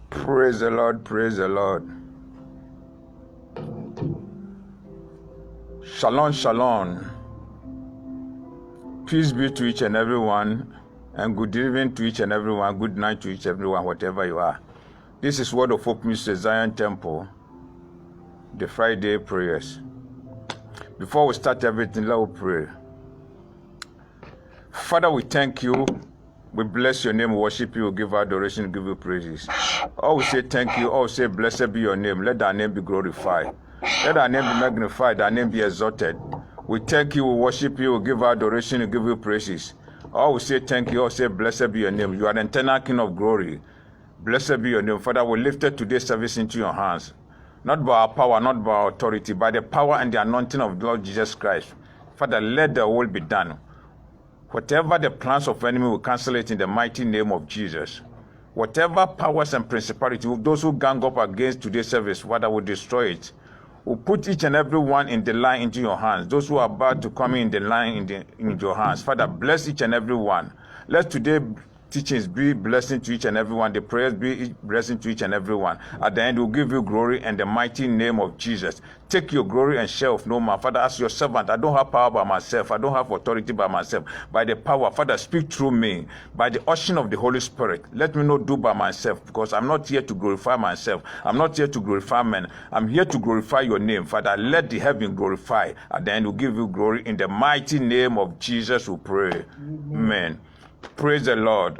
Praise the Lord, praise the Lord. Shalom, shalom. Peace be to each and every one, and good evening to each and every one, good night to each and every one, whatever you are. This is Word of Hope Ministry Zion Temple, the Friday prayers. Before we start everything, let us pray. Father, we thank you. We bless your name, worship you, give adoration, give you praises. All we say thank you, all we say blessed be your name. Let thy name be glorified. Let thy name be magnified, thy name be exalted. We thank you, we worship you, we give adoration, we give you praises. All we say thank you, all we say blessed be your name. You are the eternal King of glory. Blessed be your name. Father, we lifted today's service into your hands. Not by our power, not by our authority, by the power and the anointing of Lord Jesus Christ. Father, let the will be done. Whatever the plans of the enemy, will cancel it in the mighty name of Jesus. Whatever powers and principalities, those who gang up against today's service, Father, will destroy it. We'll put each and every one in the line into your hands. Those who are about to come in the line in your hands. Father, bless each and every one. Let today's teachings be blessing to each and every one. The prayers be blessing to each and every one. At the end, we'll give you glory in the mighty name of Jesus. Take your glory and share of no man. Father, as your servant, I don't have power by myself. I don't have authority by myself. By the power, Father, speak through me. By the ushering of the Holy Spirit, let me not do by myself, because I'm not here to glorify myself. I'm not here to glorify men. I'm here to glorify your name. Father, let the heaven glorify. At the end, we'll give you glory. In the mighty name of Jesus, we pray. Amen. Praise the Lord.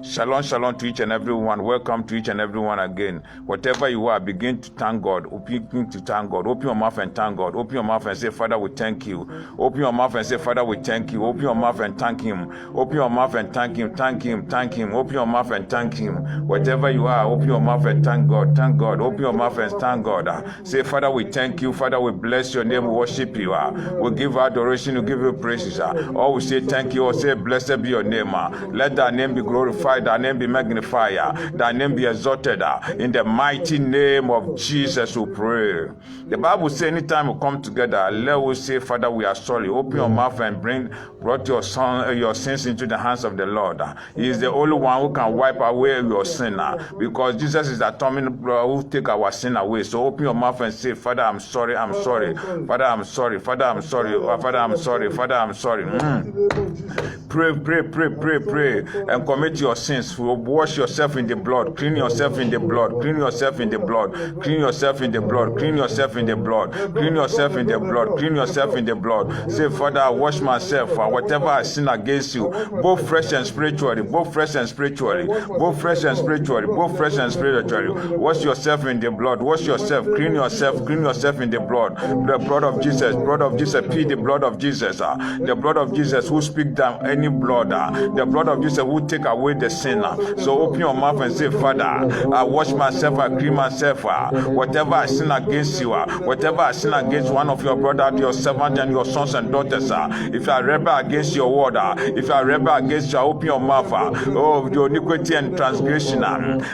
Shalom, shalom to each and every one. Welcome to each and every one again. Whatever you are, begin to thank God. Begin to thank God. Open your mouth and thank God. Open your mouth and say, Father, we thank you. Open your mouth and say, Father, we thank you. Open your mouth and thank him. Open your mouth and thank him. Thank him. Thank him. Open your mouth and thank him. Whatever you are, open your mouth and thank God. Thank God. Open your mouth and thank God. Say, Father, we thank you. Father, we bless your name. We worship you. We give adoration. We give you praises. All we say thank you. Or say, blessed be your name. Let thy name be glorified, thy name be magnified, thy name be exalted. In the mighty name of Jesus we pray. The Bible says anytime we come together, let us say, Father, we are sorry. Open your mouth and brought your sins into the hands of the Lord. He is the only one who can wipe away your sin, because Jesus is the atonement who take our sin away. So open your mouth and say, Father, I'm sorry, I'm sorry. Father, I'm sorry. Father, I'm sorry. Father, I'm sorry. Father, I'm sorry. Pray, and commit your sins. Wash yourself in the blood. Clean yourself in the blood. Clean yourself in the blood. Clean yourself in the blood. Clean yourself in the blood. Clean yourself in the blood. Clean yourself in the blood. Say, Father, I wash myself for whatever I sin against you, both fresh and spiritually, both fresh and spiritually, both fresh and spiritually, both fresh and spiritually. Wash yourself in the blood. Wash yourself. Clean yourself in the blood. The blood of Jesus. Blood of Jesus. Plead the blood of Jesus. The blood of Jesus who speak down any blood. The blood of Jesus will take away the sin. So open your mouth and say, Father, I wash myself, I clean myself. Whatever I sin against you, whatever I sin against one of your brothers, your servants, and your sons and daughters, if I rebel against your word, if I rebel against you, open your mouth. Oh, your iniquity and transgression,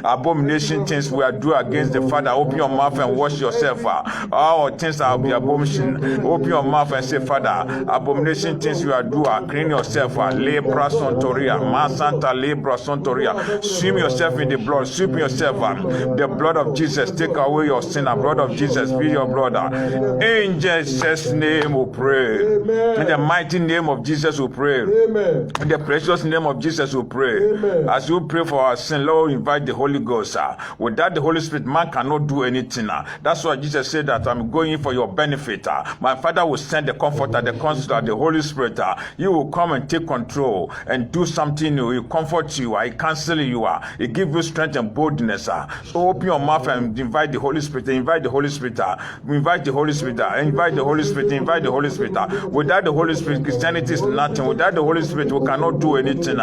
abomination things we are doing against the Father, open your mouth and wash yourself. All things are be abomination. Open your mouth and say, Father, abomination things you are doing, clean yourself. Lebra Sontoria, Masanta Lebra Sontoria. Swim yourself in the blood, swim yourself. The blood of Jesus, take away your sin. The blood of Jesus, be your brother. In Jesus' name we pray. Amen. In the mighty name of Jesus we pray. Amen. In the precious name of Jesus we pray. Amen. As you pray for our sin, Lord, invite the Holy Ghost. Without the Holy Spirit, man cannot do anything. That's why Jesus said that I'm going for your benefit. My Father will send the Comforter, the Counselor, the Holy Spirit. He will come and take control and do something new. He comfort you, he counsel you, he give you strength and boldness. So open your mouth and invite the Holy Spirit. Invite the Holy Spirit. Invite the Holy Spirit. Invite the Holy Spirit. Invite the Holy Spirit. Without the Holy Spirit, Christianity is nothing. Without the Holy Spirit, we cannot do anything.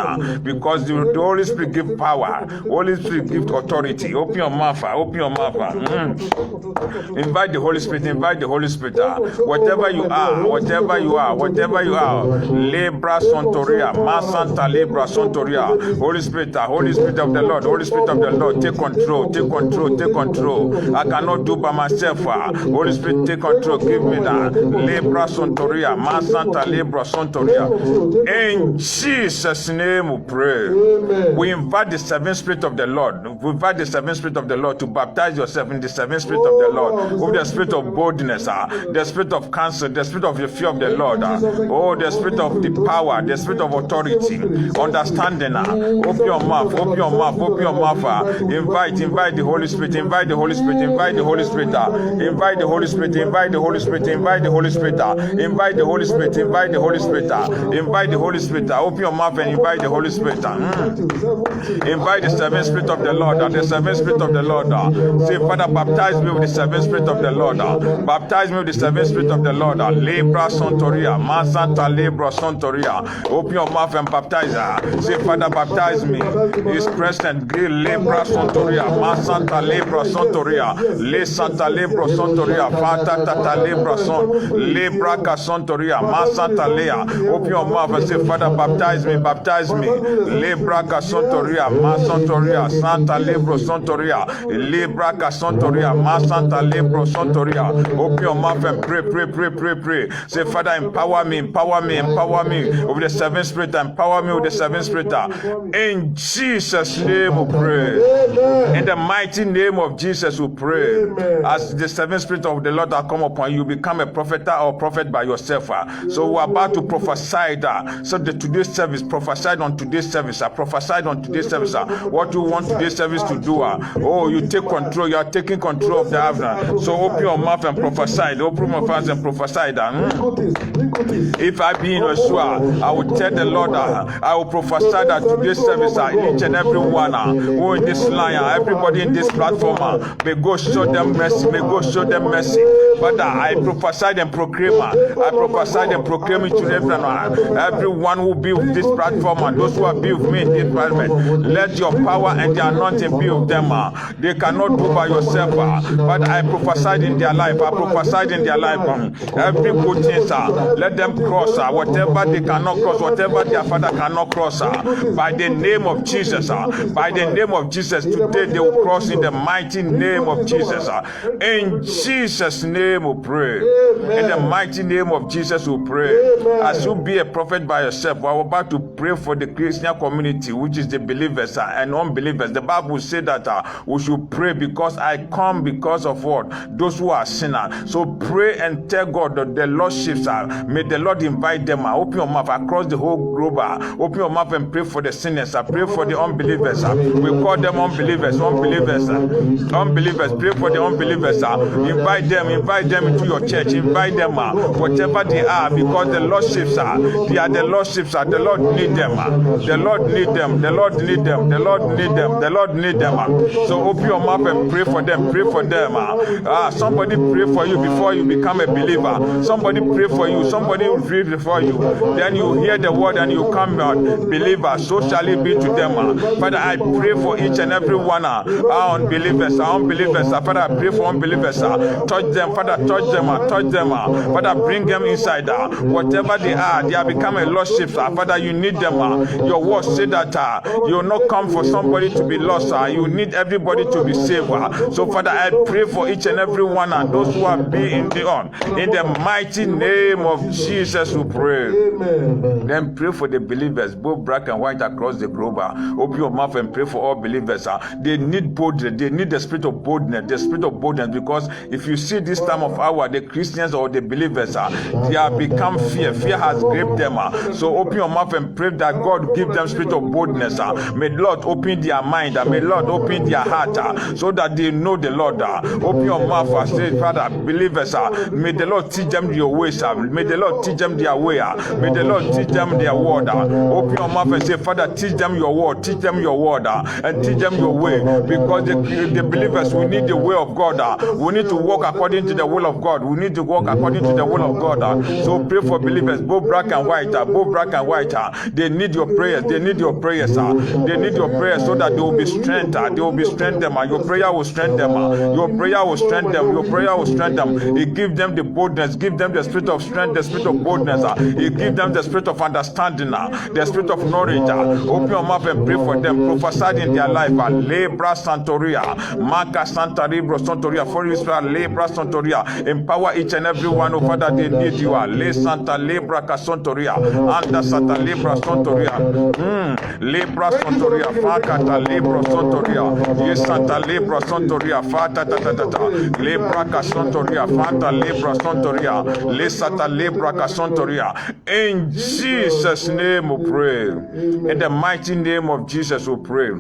Because the Holy Spirit gives power. Holy Spirit gives authority. Open your mouth. Open your mouth. Invite the Holy Spirit. Invite the Holy Spirit. Whatever you are, whatever you are, whatever you are. Lebra Sontori. Sontoria, Masanta Libra Sontoria. Holy Spirit of the Lord, Holy Spirit of the Lord, take control, take control, take control. I cannot do by myself. Holy Spirit, take control, give me that. Libra Sontoria, Masanta Libra Sontoria. In Jesus' name we pray. Amen. We invite the seven spirit of the Lord. We invite the seven spirit of the Lord to baptize yourself in the seven spirit of the Lord. With the spirit of boldness, the spirit of counsel, the spirit of the fear of the Lord. The spirit of the power, the spirit of authority, understanding. Open your mouth, open your mouth, open your mouth. Invite the Holy Spirit, invite the Holy Spirit, invite the Holy Spirit, invite the Holy Spirit, invite the Holy Spirit, invite the Holy Spirit, invite the Holy Spirit, invite the Holy Spirit, invite the Holy Spirit. Open your mouth and invite the Holy Spirit. Invite the seven spirit of the Lord, the seven spirit of the Lord. Say, Father, baptize me with the seven spirit of the Lord. Baptize me with the seven spirit of the Lord. Libra Sontoria, Masanta Libra Sontoria. Open your mouth and baptize her. Say, Father, baptize me. His present. Libra Sontoria, Masanta Libra Sontoria, Le Santa Libra Sontoria, Fata Tata Libra Son, Libra Casontoria, Masanta Lea. Open your mouth and say, Father, baptize me, baptize me. Libra Casontoria, Masontoria, Santa Libra Sontoria, Libra Casontoria, Masanta Libra Sontoria. Open your mouth and pray, pray, pray, pray, pray. Say, Father, empower me, empower me, empower me with the seven spirit, empower me with the seven spirit. In Jesus' name we pray. In the mighty name of Jesus we pray. As the seven spirit of the Lord are come upon you, become a prophet or prophet by yourself. So we're about to prophesy that. So the today's service, prophesied on today's service. I prophesied on today's service. What you want today's service to do? You take control. You are taking control of the afternoon. So open your mouth and prophesy. Open your mouth and prophesy that. If I be in Yeshua, I will tell the Lord, I will prophesy that today's service, each and every one who in this line, everybody in this platform, may go show them mercy, may go show them mercy. But I prophesy and proclaim, I prophesy and proclaim it to everyone who be with this platform and those who are be with me in this platform. Let your power and the anointing be with them. They cannot do by yourself, but I prophesied in their life. I prophesied in their life. Every good thing, let them cross whatever they cannot cross, whatever their father cannot cross. By the name of Jesus, by the name of Jesus, today they will cross in the mighty name of Jesus. In Jesus' name we pray. In the mighty name of Jesus we pray. As you be a prophet by yourself, we're about to pray for the Christian community, which is the believers and unbelievers. The Bible says that we should pray because I come because of what? Those who are sinners. So pray and tell God that the Lordships may the Lord invite them. Open your mouth across the whole globe. Open your mouth and pray for the sinners. Pray for the unbelievers. We call them unbelievers. Unbelievers. Pray for the unbelievers. Invite them into your church. Invite them, whatever they are, because the Lordships they are the Lordships. The Lord need them. The Lord need them. The Lord need them. The Lord need them. The Lord need them. So open your mouth and pray for them. Pray for them. Somebody pray for you before you become a believer. Somebody pray for you. Somebody will pray before you. Then you hear the word and you come out believer. So shall it be to them. Father, I pray for each and every one. Our unbelievers. Father, I pray for unbelievers. Touch them. Father, touch them. Touch them. Father, bring them inside. Whatever they are become a lost sheep. Father, you need them. Your word say that you will not come for somebody to be lost. You need everybody to be saved. So Father, I pray for each and every one and those who are being in the mighty name of Jesus we pray. Amen. Then pray for the believers, both black and white across the globe. Open your mouth and pray for all believers. They need boldness. They need the spirit of boldness. The spirit of boldness, because if you see this time of hour, the Christians or the believers, they have become fear. Fear has gripped them. So open your mouth and pray that God give them spirit of boldness. May the Lord open their mind. May the Lord open their heart so that they know the Lord. Open your mouth and say, Father, believers, may the Lord teach them your ways. May the Lord teach them their way. May the Lord teach them their word. Open your mouth and say, Father, teach them your word. Teach them your word and teach them your way. Because the believers, we need the way of God. We need to walk according to the will of God. We need to walk according to the will of God. So pray for believers, both black and white. Both black and white. They need your prayers. They need your prayers. They need your prayers so that they will be strengthened. They will be strengthened. Your prayer will strengthen them. Your prayer will strengthen them. Your prayer will strengthen them. It gives them the boldness. Give them the spirit of strength, the spirit of boldness. It gives them the spirit of understanding. understanding, the spirit of knowledge. Open your mouth and pray for them. Prophesy in their life. Lebra Santoria, Maka Santa Libro Santoria, for Israel, Lebra Santoria. Empower each and every one, oh Father, they need you. Le Santa Lebra Casontoria, Anda Santa Libra Santoria, Libra Santoria, Fakata Libra Santoria, Yes Santa Libra Santoria, Fata Tata, Libra Casontoria, Fata Libra Santoria, Le Santa Libra Casontoria. In Jesus' name we pray. In the mighty name of Jesus we pray.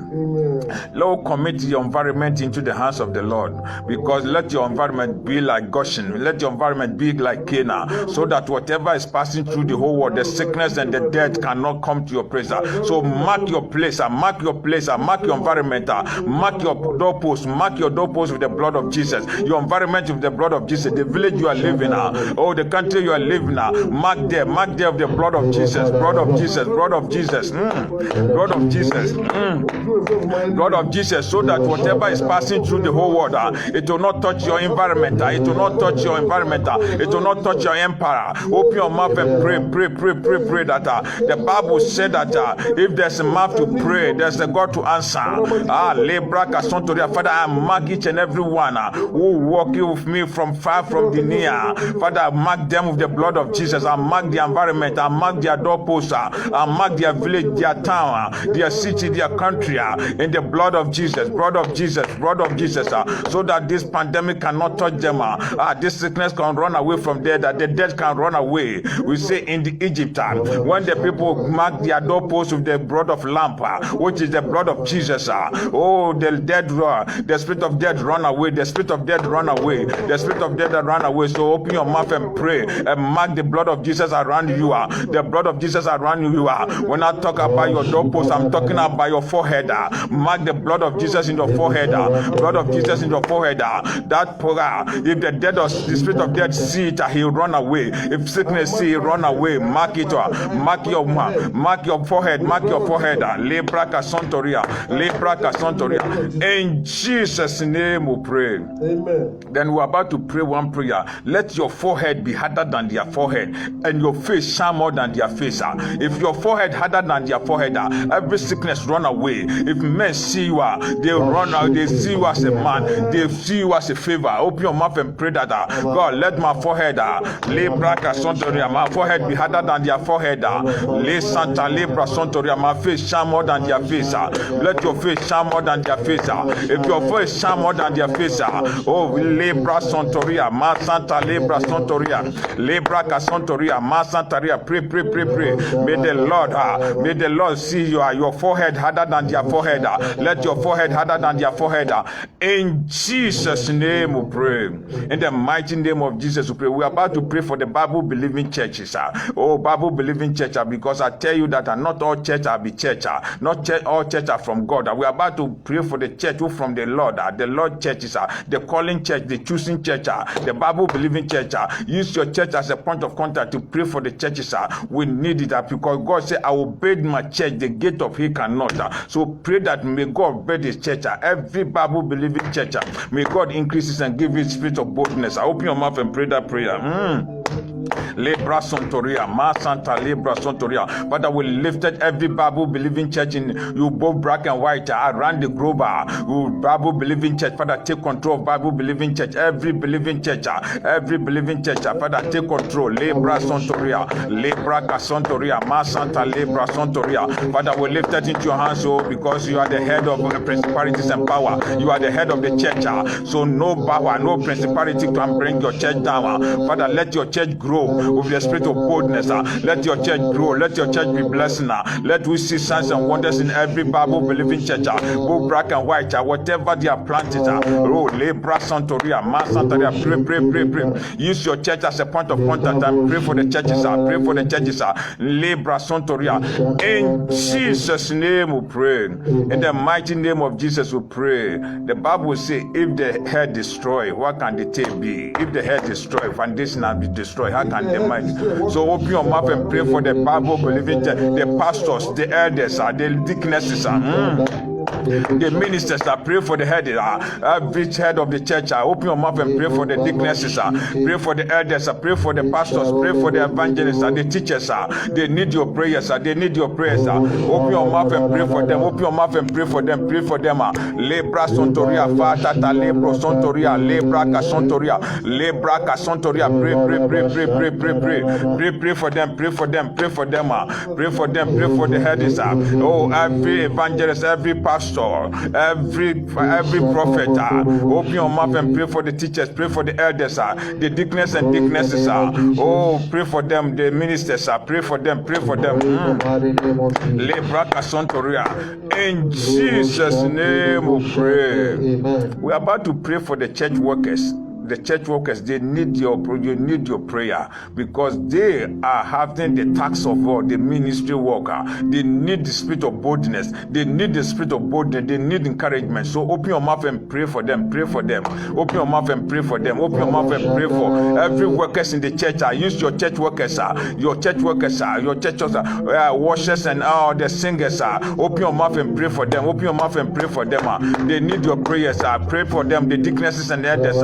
Lord, commit your environment into the hands of the Lord, because let your environment be like Goshen, let your environment be like Canaan, so that whatever is passing through the whole world, the sickness and the death cannot come to your place. So mark your place, mark your place, mark your environment, mark your doorpost, mark your doorpost with the blood of Jesus, your environment with the blood of Jesus, the village you are living in, the country you are living in, mark there with the blood of Jesus, blood of Jesus, blood of Jesus, blood of Jesus, blood of Jesus, so that whatever is passing through the whole world, it will not touch your environment, it will not touch your environment, it will not touch your empire. Open your mouth and pray that the Bible said that if there's a mouth to pray, there's a God to answer. Father, I mark each and every one who walking with me from far from the near. Father, I mark them with the blood of Jesus. I mark the environment, I mark their doorposts, I mark their village, their town, their city, their country in the blood of Jesus, blood of Jesus, blood of Jesus, so that this pandemic cannot touch them. This sickness can run away from there, that the dead can run away. We say in the Egypt, when the people mark their doorposts with the blood of lamb, which is the blood of Jesus, the dead, the spirit of death run away, the spirit of death run away, the spirit of death run away. So open your mouth and pray and mark the blood of Jesus around you. The blood of Jesus around you. When I talk about your doorpost, I'm talking about your forehead. Mark the blood of Jesus in your forehead. Blood of Jesus in your forehead. That if the dead or the spirit of death see it, he'll run away. If sickness see it, run away. Mark it. Mark your forehead. Mark your forehead. Lebraka Santoria. Lebraka Santoria. In Jesus' name we pray. Amen. Then we're about to pray one prayer. Let your forehead be harder than their forehead, and your face shine more than their face. If your forehead harder than their forehead, every sickness run away. If men see you, they run out. They see you as a man. They see you as a favor. Open your mouth and pray that God, let my forehead, my forehead be harder than their forehead. Le Santa Libra Santoria, my face shine more than their face. Let your face shine more than their face. If your face shine more than their face, Libra Santoria, Ma Santa Libra Santoria, Libra Santoria, Ma Santaria, pray. May the Lord see your forehead harder than their forehead. Let your forehead harder than their forehead. In Jesus' name we pray. In the mighty name of Jesus we pray. We are about to pray for the Bible believing churches. Bible believing church, because I tell you that not all church are be church. Not all church are from God. We are about to pray for the church who from the Lord. The Lord churches, the calling church, the choosing church, the Bible believing church. Use your church as a point of contact to pray for the churches. We need it because God said, I will build my church, the gate of hell cannot. So pray that may God build his church, every Bible believing church. May God increase and give his spirit of boldness. Open your mouth and pray that prayer. Libra Santoria, Ma Santa Libra Santoria. Father, we lifted every Bible believing church in you, both black and white, around the globe. Bible believing church, Father, take control of Bible believing church, every believing church, Father, take control. Libra Santoria, Libra Santoria, Ma Santa Libra Santoria. Father, we lift it into your hands, because you are the head of the principalities and power. You are the head of the church, so no power, no principality can bring your church down. Father, let your church grow with the spirit of boldness. Let your church grow. Let your church be blessed. Let we see signs and wonders in every Bible believing church, both black and white, whatever they are planted. Libra Santoria, Ma Santoria, pray. Use your church as a point of contact and pray for the churches. Pray for the churches. Libra Santoria. In Jesus' name we pray. In the mighty name of Jesus we pray. The Bible will say, if the head destroy, what can the tail be? If the head destroy, foundation will be destroyed. How can the mind? So open your mouth and pray for the Bible believing church, the pastors, the elders, the deaconesses. The ministers, pray for the head, every head of the church. Open your mouth and pray for the deaconesses. Pray for the elders. Pray for the pastors. Pray for the evangelists and the teachers. They need your prayers. They need your prayers. Open your mouth and pray for them. Open your mouth and pray for them. Pray for them. Lebra sontoria fatata lebro sontoria lebra kasontoria lebra kasontoria. Pray for them. Pray for them. Pray for them. Pray for them. Pray for the heads. Oh, every evangelist, every pastor, every prophet. Open your mouth and pray for the teachers. Pray for the elders. The deacons and deaconesses. Oh, pray for them. The ministers. Pray for them. Pray for them. Lebra kasontoria. In Jesus' name we pray. We are about to pray for the church workers. The church workers, they need your prayer, because they are having the tax of God, the ministry worker. They need the spirit of boldness. They need the spirit of boldness. They need encouragement. So open your mouth and pray for them. Pray for them. Open your mouth and pray for them. Open your mouth and pray for every workers in the church. Use your church workers, your church workers, your church washers and all the singers. Open your mouth and pray for them. Open your mouth and pray for them. They need your prayers. Pray for them. The deaconesses and the elders.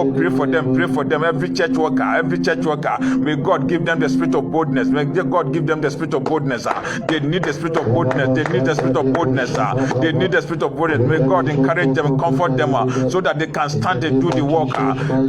Oh, pray for them, pray for them. Every church worker, may God give them the spirit of boldness. May God give them the spirit of boldness. They need the spirit of boldness. They need the spirit of boldness. They need the spirit of boldness. May God encourage them and comfort them so that they can stand and do the work.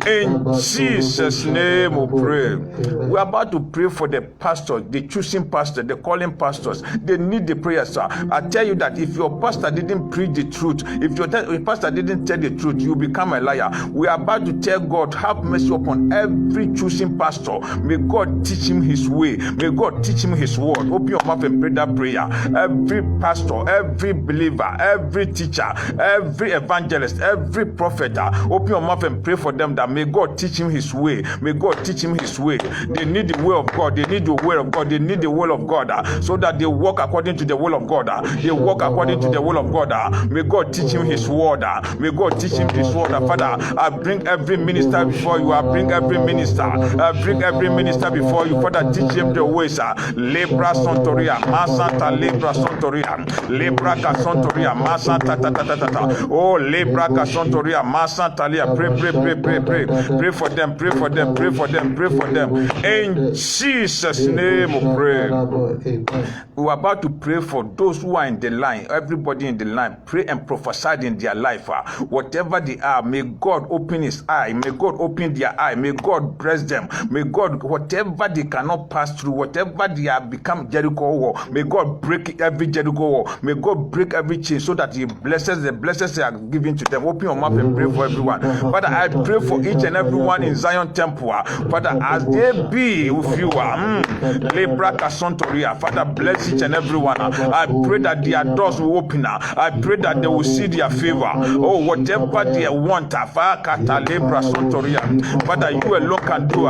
In Jesus' name we pray. We're about to pray for the pastors, the choosing pastors, the calling pastors. They need the prayers. I tell you that if your pastor didn't preach the truth, if your pastor didn't tell the truth, you become a liar. We are about to tell God, have mercy upon every choosing pastor. May God teach him his way. May God teach him his word. Open your mouth and pray that prayer. Every pastor, every believer, every teacher, every evangelist, every prophet, open your mouth and pray for them that may God teach him his way. May God teach him his way. They need the way of God. They need the way of God. They need the will of God, so that they walk according to the will of God. They walk according to the will of God. May God teach him his word. May God teach him his word. Father, I bring every minister before you. I bring every minister. I bring every minister before you. Father, teach him the ways. Lebra sontoria, masanta lebra sontoria, lebra kasontoria, masanta ta. Oh, lebra kasontoria, masanta lia. Pray for them. Pray for them. Pray for them. Pray for them. In Jesus' name we pray. We are about to pray for those who are in the line. Everybody in the line, pray and prophesy in their life. Whatever they are, may God open his eye. May God open their eye. May God bless them. May God, whatever they cannot pass through, whatever they have become Jericho wall, may God break every Jericho wall. May God break every chain, so that he blesses the blessings they are giving to them. Open your mouth and pray for everyone. Father, I pray for each and everyone in Zion Temple. Father, as they be with you, Father, bless each and everyone. I pray that their doors will open. I pray that they will see their favor. Oh, whatever they want, Father, you alone can do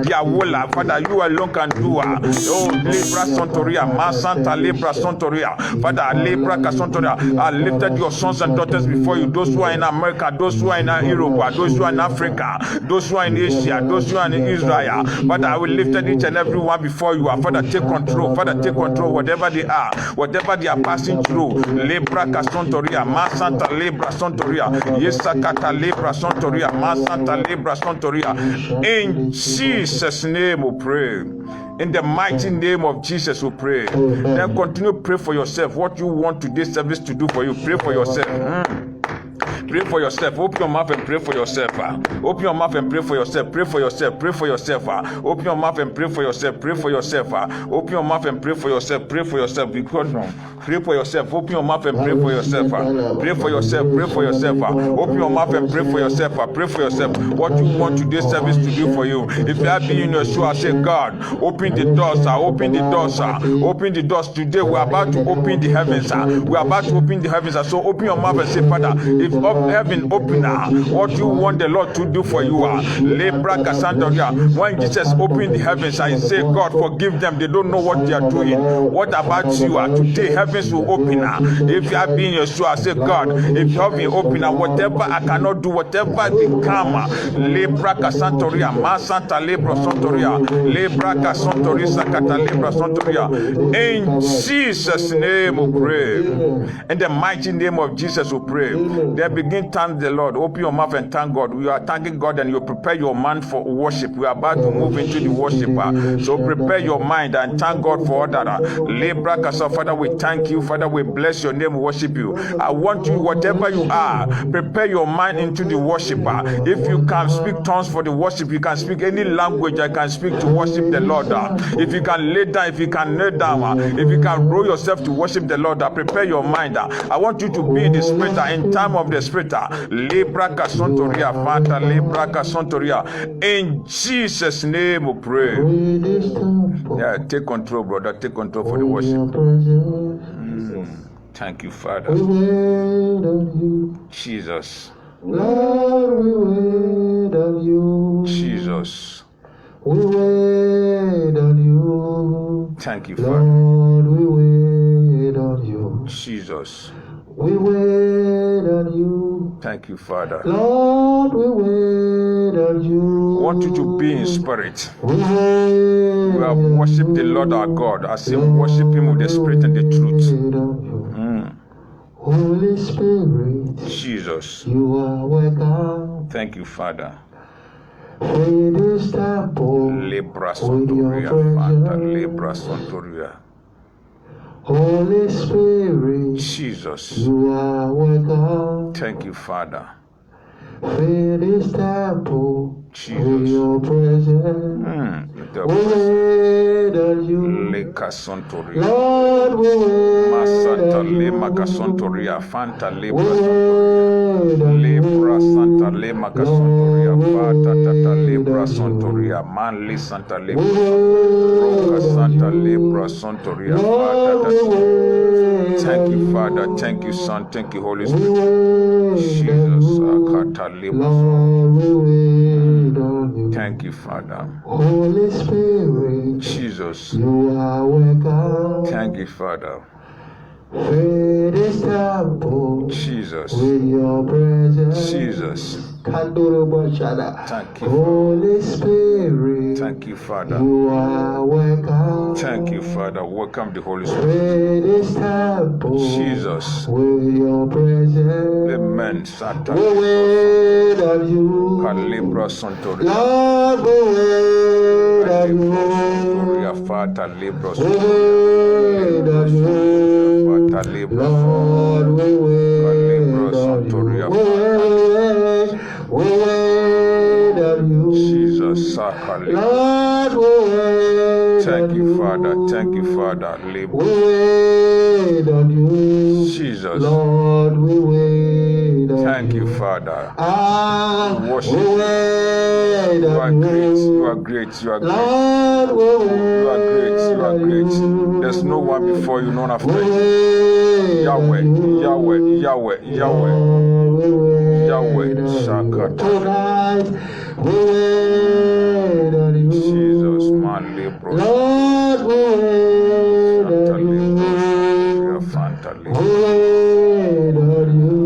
their will. Father, you alone can do oh, Libra Sontoria, Masanta Libra Sontoria. Father, Libra Casontoria, I lifted your sons and daughters before you. Those who are in America, those who are in Europe, those who are in Africa, those who are in Asia, those who are in Israel. Father, I will lift each and every one before you. Father, take control. Father, take control. Whatever they are passing through. Libra Casontoria, Masanta Libra Sontoria, Yesakata Libra Sontoria, Masanta Libra Sontoria. In Jesus' name we pray. In the mighty name of Jesus we pray. Then continue to pray for yourself. What you want today's service to do for you, pray for yourself. Pray for yourself. Open your mouth and pray for yourself. Open your mouth and pray for yourself. Pray for yourself. Pray for yourself. Open your mouth and pray for yourself. Pray for yourself. Open your mouth and pray for yourself. Pray for yourself. Because pray for yourself. Open your mouth and pray for yourself. Pray for yourself. Pray for yourself. Open your mouth and pray for yourself. Pray for yourself. What you want today's service to do for you. If you have been in your shoe, I say, God, open the doors. Open the doors. Open the doors today. We're about to open the heavens. We're about to open the heavens. So open your mouth and say, Father, if heaven open. What you want the Lord to do for you. When Jesus opened the heavens, I say, God, forgive them. They don't know what they are doing. What about you? Today, heavens will open. If you have been Yeshua, I say, God, if you have been open, whatever I cannot do, whatever become, Lebra Casantoria, Masanta Lebra Santoria, Lebra Casantoria, Sakata Lebra Santoria. In Jesus' name we pray. In the mighty name of Jesus we pray. Then begin to thank the Lord. Open your mouth and thank God. We are thanking God and you prepare your mind for worship. We are about to move into the worship. So prepare your mind and thank God for all that. Lebra Casa, Father, we thank you. Father, we bless your name, we worship you. I want you, whatever you are, prepare your mind into the worship. If you can speak tongues for the worship, you can speak any language I can speak to worship the Lord. If you can lay down, if you can kneel down, if you can roll yourself to worship the Lord, prepare your mind. I want you to be in the spirit, in time of the spirit. Lebra Casontoria, Fanta, Lebra Casontoria. In Jesus' name we pray. Yeah, take control, brother. Take control for the worship. Thank you, Father. Jesus. Lord, we wait on you. Jesus. We wait on you. Thank you, Father. Lord, we wait on you. Jesus. We wait on you. Thank you, Father. Lord, we wait on you. I want you to be in spirit. We wait. We have worshiped the Lord our God. I say worship him with the spirit and the truth. Holy Spirit, Jesus. you are welcome. Thank you, Father. In this temple, Libra Sontoria, Fanta, Libra Sontoria. Holy Spirit, Jesus. you are welcome. Thank you, Father. In this temple, Jesus. with your presence, we wait on you. Leka Sontoria. Lord, we wait Masanta on you. Lema Casontoria, Fanta Libra We Sontoria. wait on Libra you. Santa Lema Casontoria, Lord, we Fata Tata wait Libra on Sontoria, you. Manli Santa We Libra wait Roca on Santa you. Libra Sontoria, Lord, we Fata. wait Thank on you, you. Father. Thank you, Son. Thank you, Holy We Spirit. wait Jesus, on Akata you. Libra. Lord, we wait on you. Thank you, Father. Holy Spirit, Jesus. you are welcome. Thank you, Father. Fill this temple Jesus. with your presence. Jesus. Thank you, Holy Spirit, Thank you, Father. you are welcome. Thank you, Father. Welcome the Holy Spirit. Fill this temple Jesus. with your presence. Amen. Santa We wait on you. Calibra Sontoria. Lord, we wait on Calibra Sontoria. you. Fata Libra We Sontoria. wait on you. Fata Libra Lord, we wait Calibra on Sontoria. you. We wait on you. Jesus. Sakalibra. Lord, we wait Thank on you, Father. Thank you, Father. We Libra. wait on you. Jesus. Lord, we wait on Thank you, Father. Worship we you. wait You are on great. you. You are great. You are great. Lord, we wait You are great. You are on great. you. There's no one before you, none after We you. wait Yahweh, on you. Yahweh, Yahweh, Yahweh, Lord, we wait Yahweh, on you. Shakata. Tonight, we wait on you. Jesus, man, Libro. Lord, we wait Santa on Libro. you. Fanta We Libro. wait on you.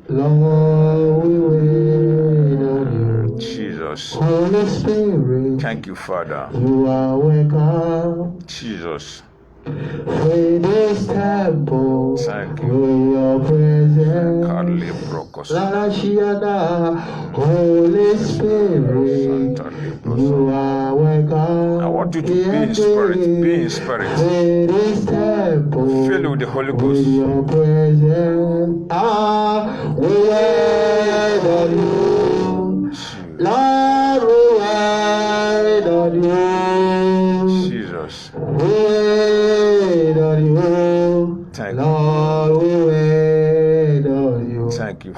Lord, we wait on you. Jesus. Holy Spirit, Thank you, Father. you are welcome. Jesus. Fill this temple Thank you. with your presence. Calibrocos. Holy Spirit, Santa Libro. you are welcome. I want you to be in spirit. Be in spirit. Fill this temple Fill with the Holy with Ghost. your presence. We wait on you. Lord, we wait on you. Jesus. We wait on you. Thank you. Lord, we wait on you. Thank you.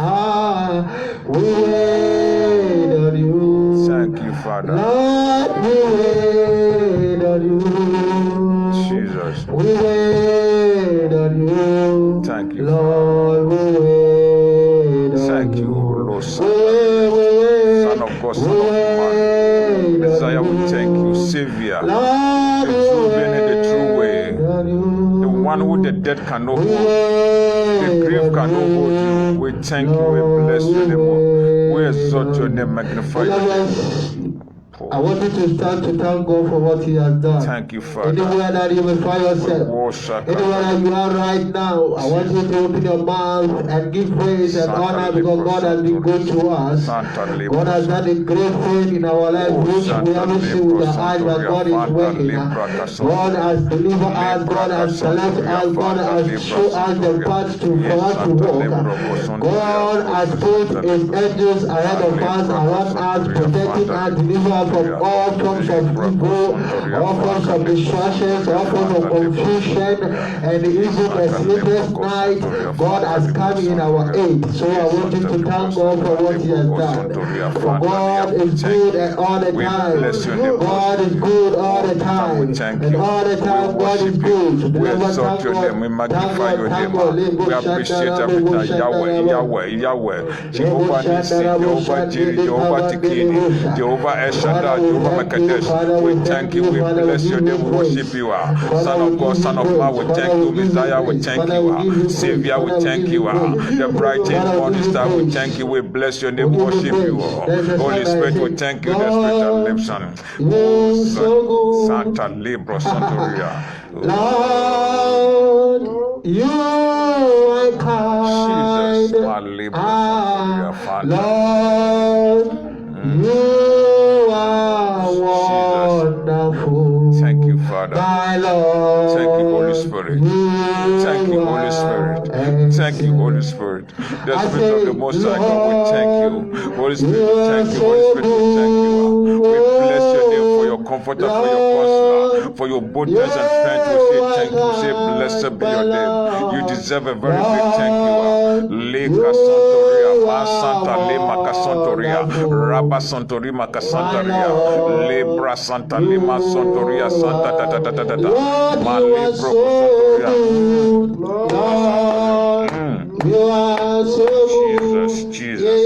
We wait on you. Thank you, Father. Lord, we wait on you. Jesus. We wait on you. Thank you. Lord, we wait on Oh, Son of God, Son of man. Messiah, we thank you. Savior, the true way and the true way. The one who the dead cannot hold. The grave cannot hold you. We thank you. We bless your name. We exalt your name. Magnify your name. I want you to start to thank God for what He has done. Thank you, Father. Anywhere that you will find yourself, anywhere that you are right now, I want you to open your mouth and give praise and honor because God has been good to us. God has done a great thing in our life which we haven't seen with our eyes, but God is working. God has delivered us, God has selected us, God has shown us the path for us to walk. God has put His angels ahead of us, around us, protecting us, delivering us from all forms of evil, all forms of distractions, all forms of confusion, and even the sleepless night. God has come in our aid. So I want you to thank God for what He has done. For God is good at all the time. God is good all the time. And all the time God is good. We exalt your name. We magnify your name. We appreciate everything. Yahweh. Jehovah Nissi, Jehovah Jireh, Jehovah Tikini, Jehovah Eshadai, Jehovah Makadesh. We thank you. We bless your name. We worship you. Son of God, Son of man, we thank you. Messiah, we thank you. Savior, we thank you. The bright and morning star, we thank you. We bless your name. We worship you. Holy Spirit, we thank you. The Spirit that lives on. Santa Libro Santoria. Lord, you are kind. Jesus, my Libro Santoria. Lord, you are wonderful. Thank you, Father. My Lord, thank you, Holy Spirit. Thank you, Holy Spirit. Thank you, Holy Spirit. The Spirit of the Most High God, we thank you. Holy Spirit, we thank you. Holy Spirit, we thank you. We bless your name for your comforter, for your counselor, for your boldness and strength. We say thank you. We say blessed be your name. You deserve a very big thank you. Leka Santoria, Ma Santa Lema Casantoria, Rabba Santori Macasantaria, Lebra Santa Lema Santoria, Santa Tata Tata, Ma Lebro Santoria. You are so Jesus.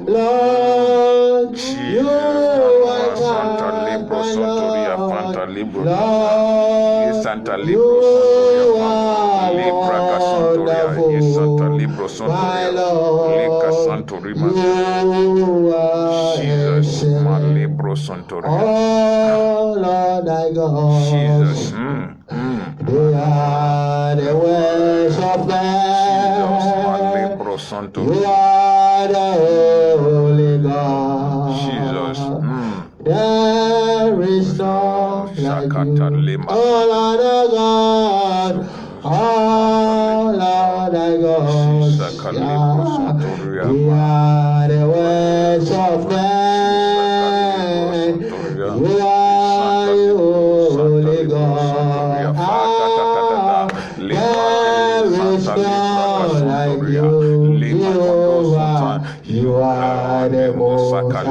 Lord, you are Santa Libro Santoria, Fanta Libro, Santa Libro Santoria, Libra Casantoria, Santa Libro Santoria, Lica Santorima, Jesus, my Libro Santoria. Oh Lord, thy God, Jesus, they are the words of Jesus, my man. Libro You Santoria. are the Holy God. Jesus, There is none like you. Oh Lord, thy God. Oh Lord, thy God. You are the words of man. You are the Holy God. There is none like you, Jehovah. You are the Most High God.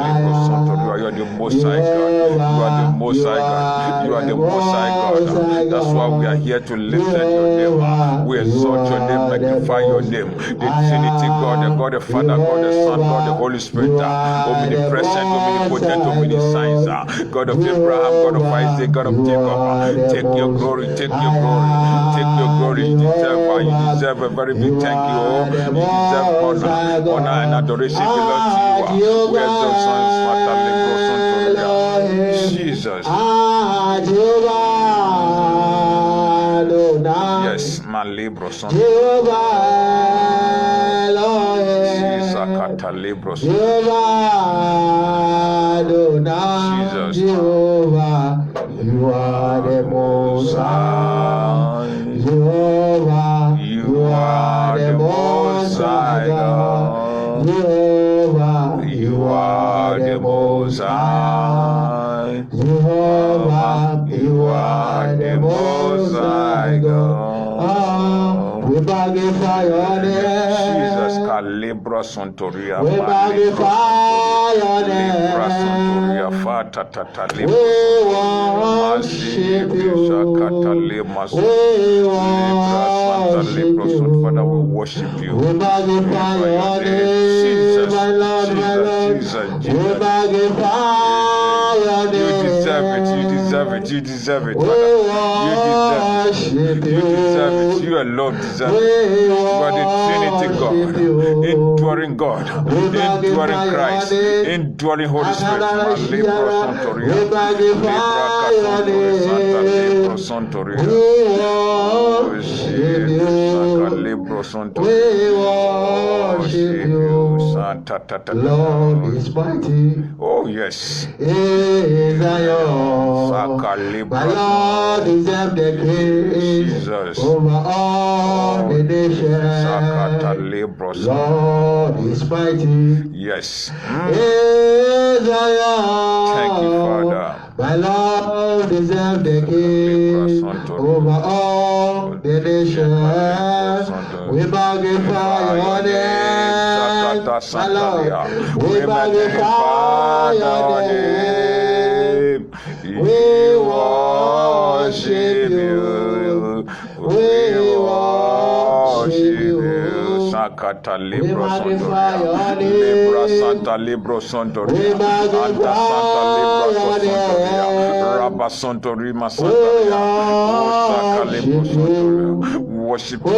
You are the Most High God. You are the Most High God. You are the Most High God. That's why we are here to lift your name. We exalt your name, magnify your name. The Trinity God, the God the Father, God the Son, God the Holy Spirit, omnipresent, omnipotent, omniscience, God of Abraham, God of Isaac, God of Jacob. Take your glory, take your glory, take your glory. You deserve a very big thank you. You deserve honor and adoration belongs to you. We exalt Jesus. Yes, my libro son. Libro son. Jesus. You are the Most High. Jehovah, you are the Most High God. Jehovah, you are the Most High. Jehovah, you are the Most High God. We magnify your name. Jesus, Calibra Santoria, We magnify your Libra Santoria, name. Fata Tata We Libra worship you. We worship you. Father, we worship you. We magnify your name, my Lord, my Lord. We magnify your name. You deserve it. You deserve it. You deserve it, We Father. You worship you. deserve it. You alone deserve it. We You are the Trinity God, worship you. enduring God, We enduring magnify Christ, your name. enduring Holy Spirit. We Santoria, magnify your name. Santoria. We worship you. We worship you. Lord is mighty. Oh yes. In Zion. My Lord is the King over all the nations. Lord is mighty. Yes. In Zion. Thank you, Father. My Lord is the King over all the nations. We magnify your name, my Lord. We magnify your name. We worship you. We worship you. Sakata We Libro magnify your Sontoria, name. Libra Santa Libro Sontoria, We magnify Anta Santa Libra your Sontoria, name. Rabba Sontorima Santaria, Saka Libro Sontoria. Worship you.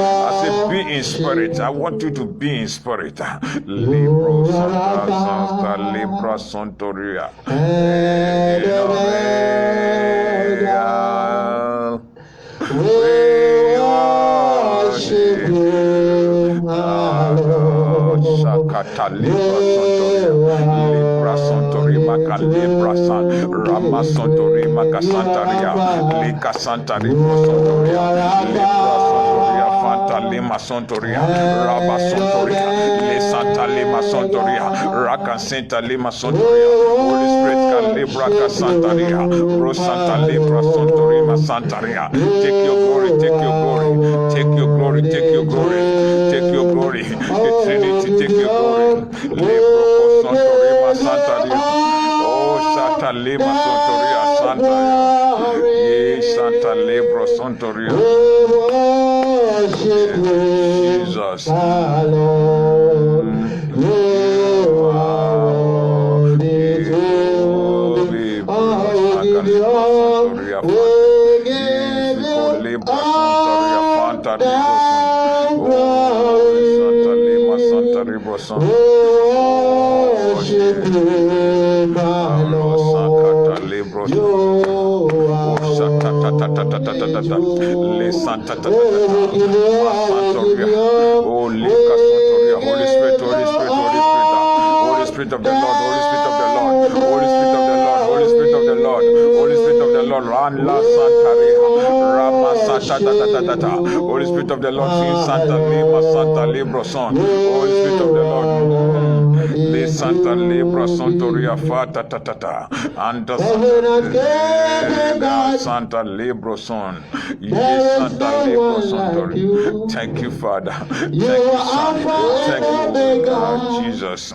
I say be in spirit. I want you to be in spirit. Libro Santa Libra Sontoria. We worship you, Sakata Libra Sontoria, Libra Santoria, Rama Sontoria, Casantaria, Lica Santa Libra Sontoria, Libra Sontoria, Fanta Lima Sontoria, Rabba Sontoria, Le Santa Lima Sontoria, Raka Santa Lima Sontoria, Holy Spirit, Calibra Casantaria, Ro Santa Libra Sontoria, Santaria. Take your glory, take your glory, take your glory, take your glory, take your glory, the Trinity, take your glory. Libro Sontoria, Santaria, oh Santa Lima Sontoria, Santaria, ye Santa Libro Sontoria. Jesus. Le Santa oh Lika Santoria, Holy Spirit, Holy Spirit, Holy Spirit, Holy Spirit of the Lord, Holy Spirit of the Lord, Holy Spirit of the Lord, Holy Spirit of the Lord, Holy Spirit of the Lord, Ranla Santaria, Rama Santa, Holy Spirit of the Lord, Santa Lima, Santa Libro Son, Holy Spirit of the Lord, Le Santa Libra Santoria Fata Tata, and Santa Libro Son, yes, Santa Libro Santoria. Thank you, Father. Thank you, Son. Thank you, God, Jesus.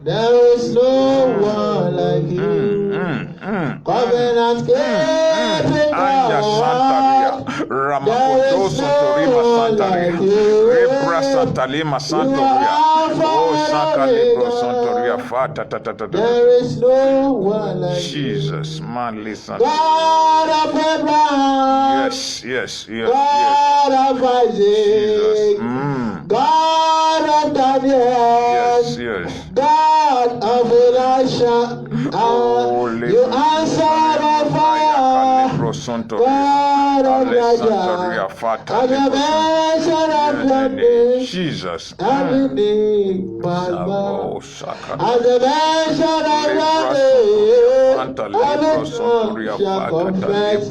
There is no one like you. Covenant keeping God. There is no one like you. There is no one like Jesus, man, listen. God of Abraham. Yes. God of Isaac. God of Daniel. Yes. God of Elisha. You answered by fire. God of Elijah. At the mention of your name, Jesus. every knee must bow. At the mention of your name, every tongue shall confess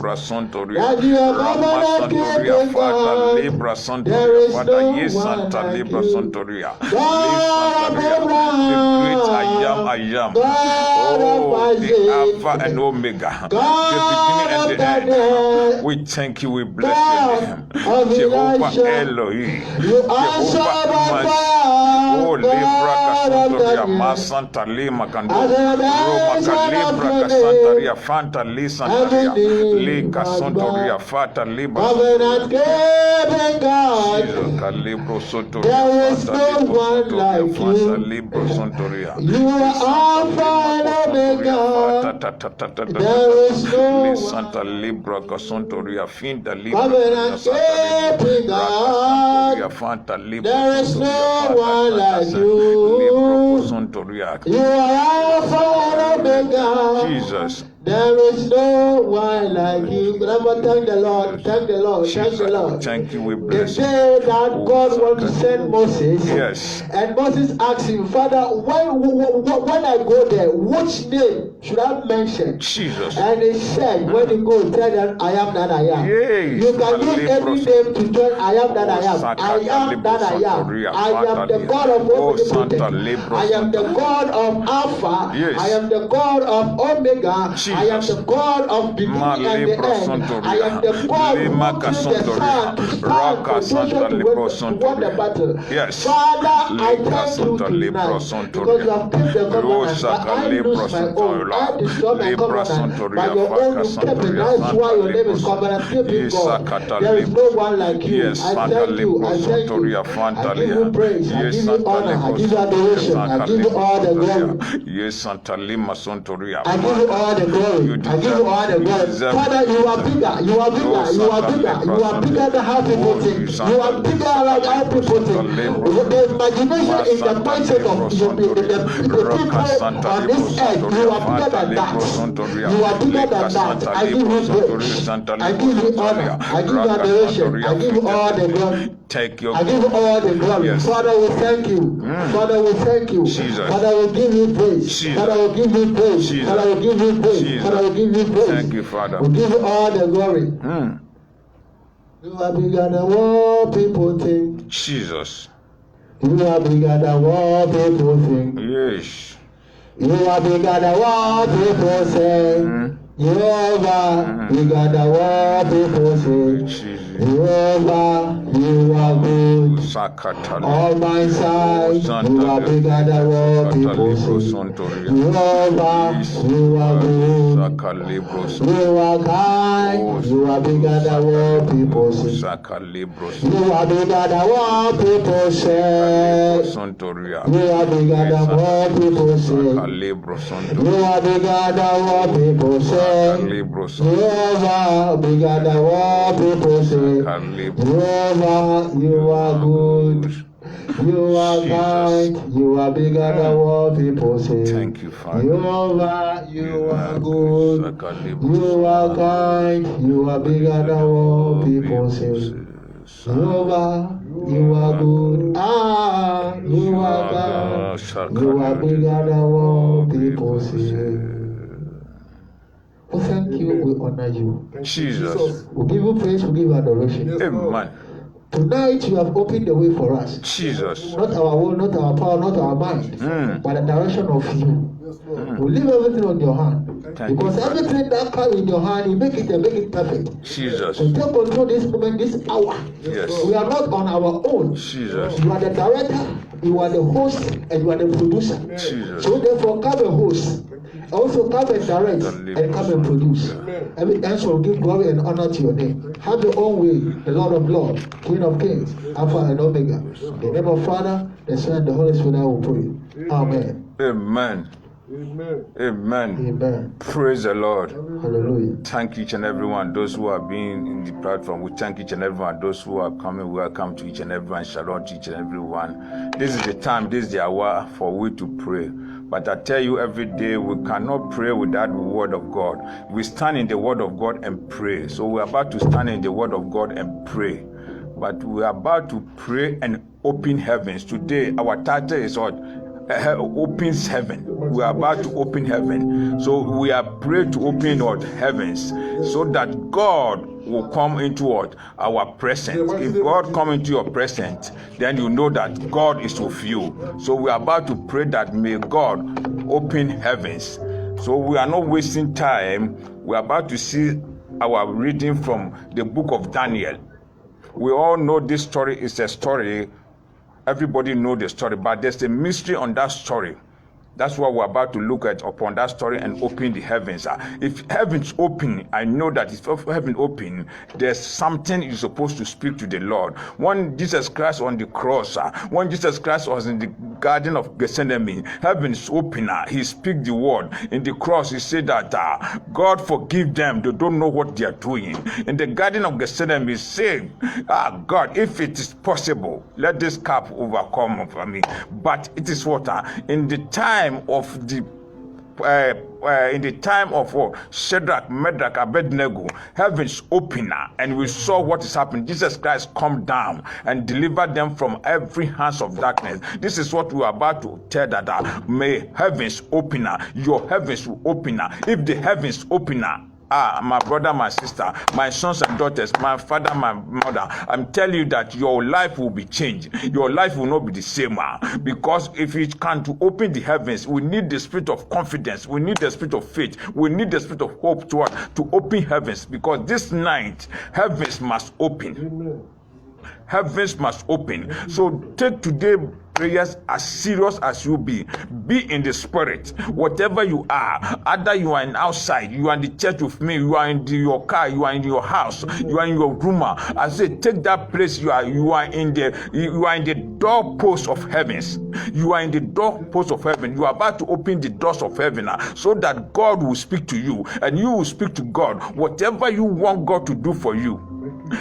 that you are covenant keeping God. There is no one like you. God of Abraham, the great I am. God of The Isaac, Alpha and Omega, the beginning and the end. We thank you, we bless your name. Jehovah Elohim, you answer by fire. Oh, Libra Casontoria, Masanta Lima Cando, Roma Calibra Casantaria, Fanta Lisantaria, Lica Sontoria, Fata Libra Jesus, Calibro Sotoria, there is no one like Fanta Libro Sontoria. You are Alpha and Omega. There is no Santa Libra Casontoria, Finta Libra covenant keeping God. Fanta Libra. There is no one like you. You are Alpha and Omega. Jesus. There is no one like you. Never thank the Lord. Thank the Lord. Thank the Lord. Thank you. We The bless you. day that God wanted to send Moses. Yes. And Moses asked him, Father, when I go there, which name should I mention? Jesus. And he said, when you go, tell them, I am that I am. Yay. You can use any name to join I am that I am. I am that I am. I am the God of omnipotent. I am the God of Alpha. Yes. I am the God of Omega. Jesus. I am the God of beginning and the end. I am the God who gives the sun to stand to win the battle. Yes. Father, I thank you tonight because you have kept the covenant. But I lose my own. I destroy my covenant. By your own you kept it. That's why your name is covenant keeping God. There is no one like you. I thank you. I thank you. I give you praise. I give you honor. I give you adoration. I give you all the glory. Yes, Santa Lima Sontoria. I give you all the glory. I give you all the glory. Father, you are bigger. You are bigger. You are bigger. You are bigger than how people think. You are bigger than how people think. The imagination in the mindset of the people on this earth, you are bigger than that. You are bigger than that. I give you praise. I give you honor. I give you adoration. I give you all the glory. I give you all the glory. Yes. Father, we thank you. Father, we thank you. Jesus. Father, we give you praise. Jesus. Father, we give you praise. Jesus. Father, we give you praise. Jesus. Father, we give you praise. Thank you, Father. We give you all the glory. You are bigger than what people think. Jesus. You are bigger than what people think. Yes. You are bigger than what people say. You are bigger than what people say. You are good. All my side, you are bigger than what people say. You are good. You are kind. You are bigger than what people say. You are bigger than what people say. You are bigger than what people say. You are bigger than what people say. You are bigger than what people say. Jehovah, you are good. You are kind. You are bigger than what people say. Thank you, Father. Jehovah, you are good. You are kind. You are bigger than what people say. Jehovah, you are good. You are kind. You are bigger than what people say. We thank you, we honor you. Jesus. We give you praise, we give you adoration. Amen. Tonight you have opened the way for us. Jesus. Not our will, not our power, not our mind, but the direction of you. We leave everything on your hand. Because everything that comes in your hand, you make it and make it perfect. Jesus. So take control this moment, this hour. Yes. We are not on our own. Jesus. You are the director, you are the host, and you are the producer. Jesus. So therefore, come and host. Also come and direct and come and produce. Every time will give glory and honor to your name. Have your own way, the Lord of Lords, King of Kings, Alpha and Omega. In the name of Father, the Son, and the Holy Spirit, I will pray. Amen. Amen. Amen. Amen. Praise the Lord. Hallelujah. Thank each and everyone. Those who are being in the platform, we thank each and everyone. Those who are coming, welcome to each and everyone. Shalom to each and everyone. This is the time, this is the hour for we to pray. But I tell you, every day we cannot pray without the word of God. We stand in the word of God and pray. So we're about to stand in the word of God and pray. But we're about to pray and open heavens. Today, our title is what? Opens heaven. We are about to open heaven. So we are praying to open what? Heavens. So that God will come into what? Our presence. If God come into your presence, then you know that God is with you. So we are about to pray that may God open heavens. So we are not wasting time. We are about to see our reading from the book of Daniel. We all know this story is a story Everybody know the story, but there's a mystery on that story. That's what we're about to look at upon that story and open the heavens. If heaven's open, I know that if heaven open, there's something you're supposed to speak to the Lord. When Jesus Christ on the cross, when Jesus Christ was in the Garden of Gethsemane, heaven's open. He speak the word. In the cross, he said that God forgive them. They don't know what they are doing. In the Garden of Gethsemane, he said, God, if it is possible, let this cup overcome for me. But it is what? In the time of the Shadrach, Meshach, Abednego, heavens open, and we saw what is happening. Jesus Christ come down and deliver them from every hands of darkness. This is what we are about to tell that may heavens open, your heavens will open. If the heavens open, my brother, my sister, my sons and daughters, my father, my mother, I'm telling you that your life will be changed. Your life will not be the same. Because if we can to open the heavens, we need the spirit of confidence. We need the spirit of faith. We need the spirit of hope to open heavens. Because this night, heavens must open. Amen. Heavens must open. So take today prayers as serious as you be in the spirit. Whatever you are, either you are in outside, you are in the church with me, you are in your car, you are in your house, you are in your room. I say, take that place. You are in the doorpost of heavens. You are in the doorpost of heaven. You are about to open the doors of heaven, so that God will speak to you and you will speak to God. Whatever you want God to do for you,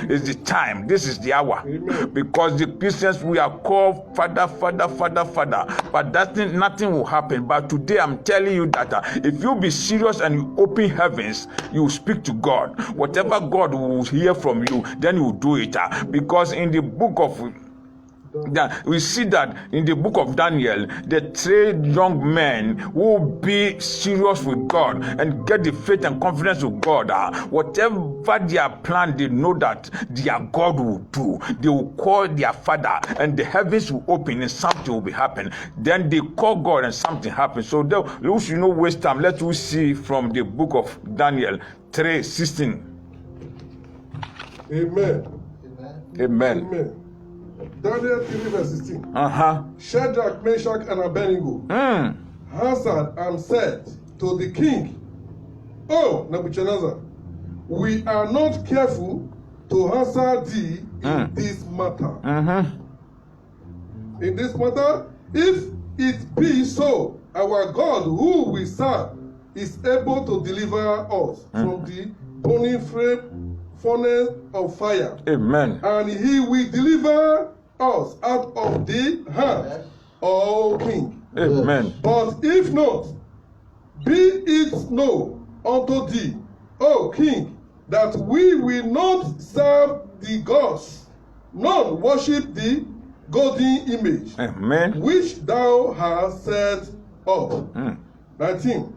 is the time. This is the hour. Amen. Because the Christians, we are called Father, but nothing will happen. But today I'm telling you that if you be serious and you open heavens, you speak to God. Whatever God will hear from you, then you do it. Because in the book of we see that in the book of Daniel, the 3 young men will be serious with God and get the faith and confidence with God. Whatever their plan, they know that their God will do. They will call their father and the heavens will open and something will be happening. Then they call God and something happens. So we should not waste time. Let us see from the book of Daniel 3:16. Amen. Amen. Amen. Daniel 3 verse 16. Shadrach, Meshach, and Abednego answered and said to the king, "O Nebuchadnezzar, we are not careful to answer thee in this matter. In this matter, if it be so, our God who we serve is able to deliver us from the burning furnace of fire. Amen. And he will deliver us out of the hand, O king. Amen. But if not, be it known unto thee, O king, that we will not serve the gods, nor worship the golden image, Amen, which thou hast set up. 19.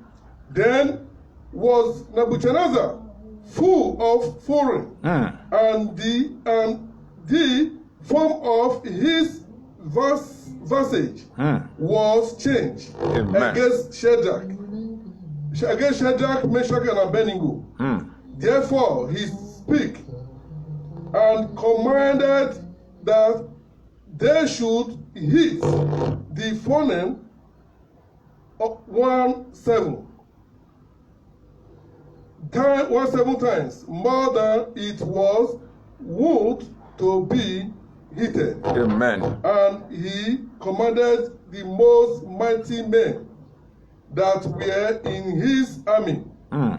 Then was Nebuchadnezzar full of fury, and the form of his visage was changed. Amen. against Shadrach, Meshach, and Abednego. Therefore he spake and commanded that they should hit the furnace 17 times more than it was wood to be heated. Amen. And he commanded the most mighty men that were in his army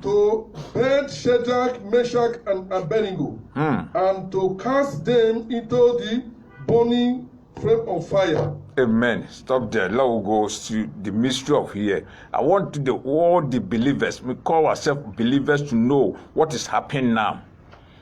to bend Shadrach, Meshach, and Abednego, and to cast them into the burning flame of fire. Amen. Stop there. Let us go to the mystery of here. I want all the believers, we call ourselves believers, to know what is happening now.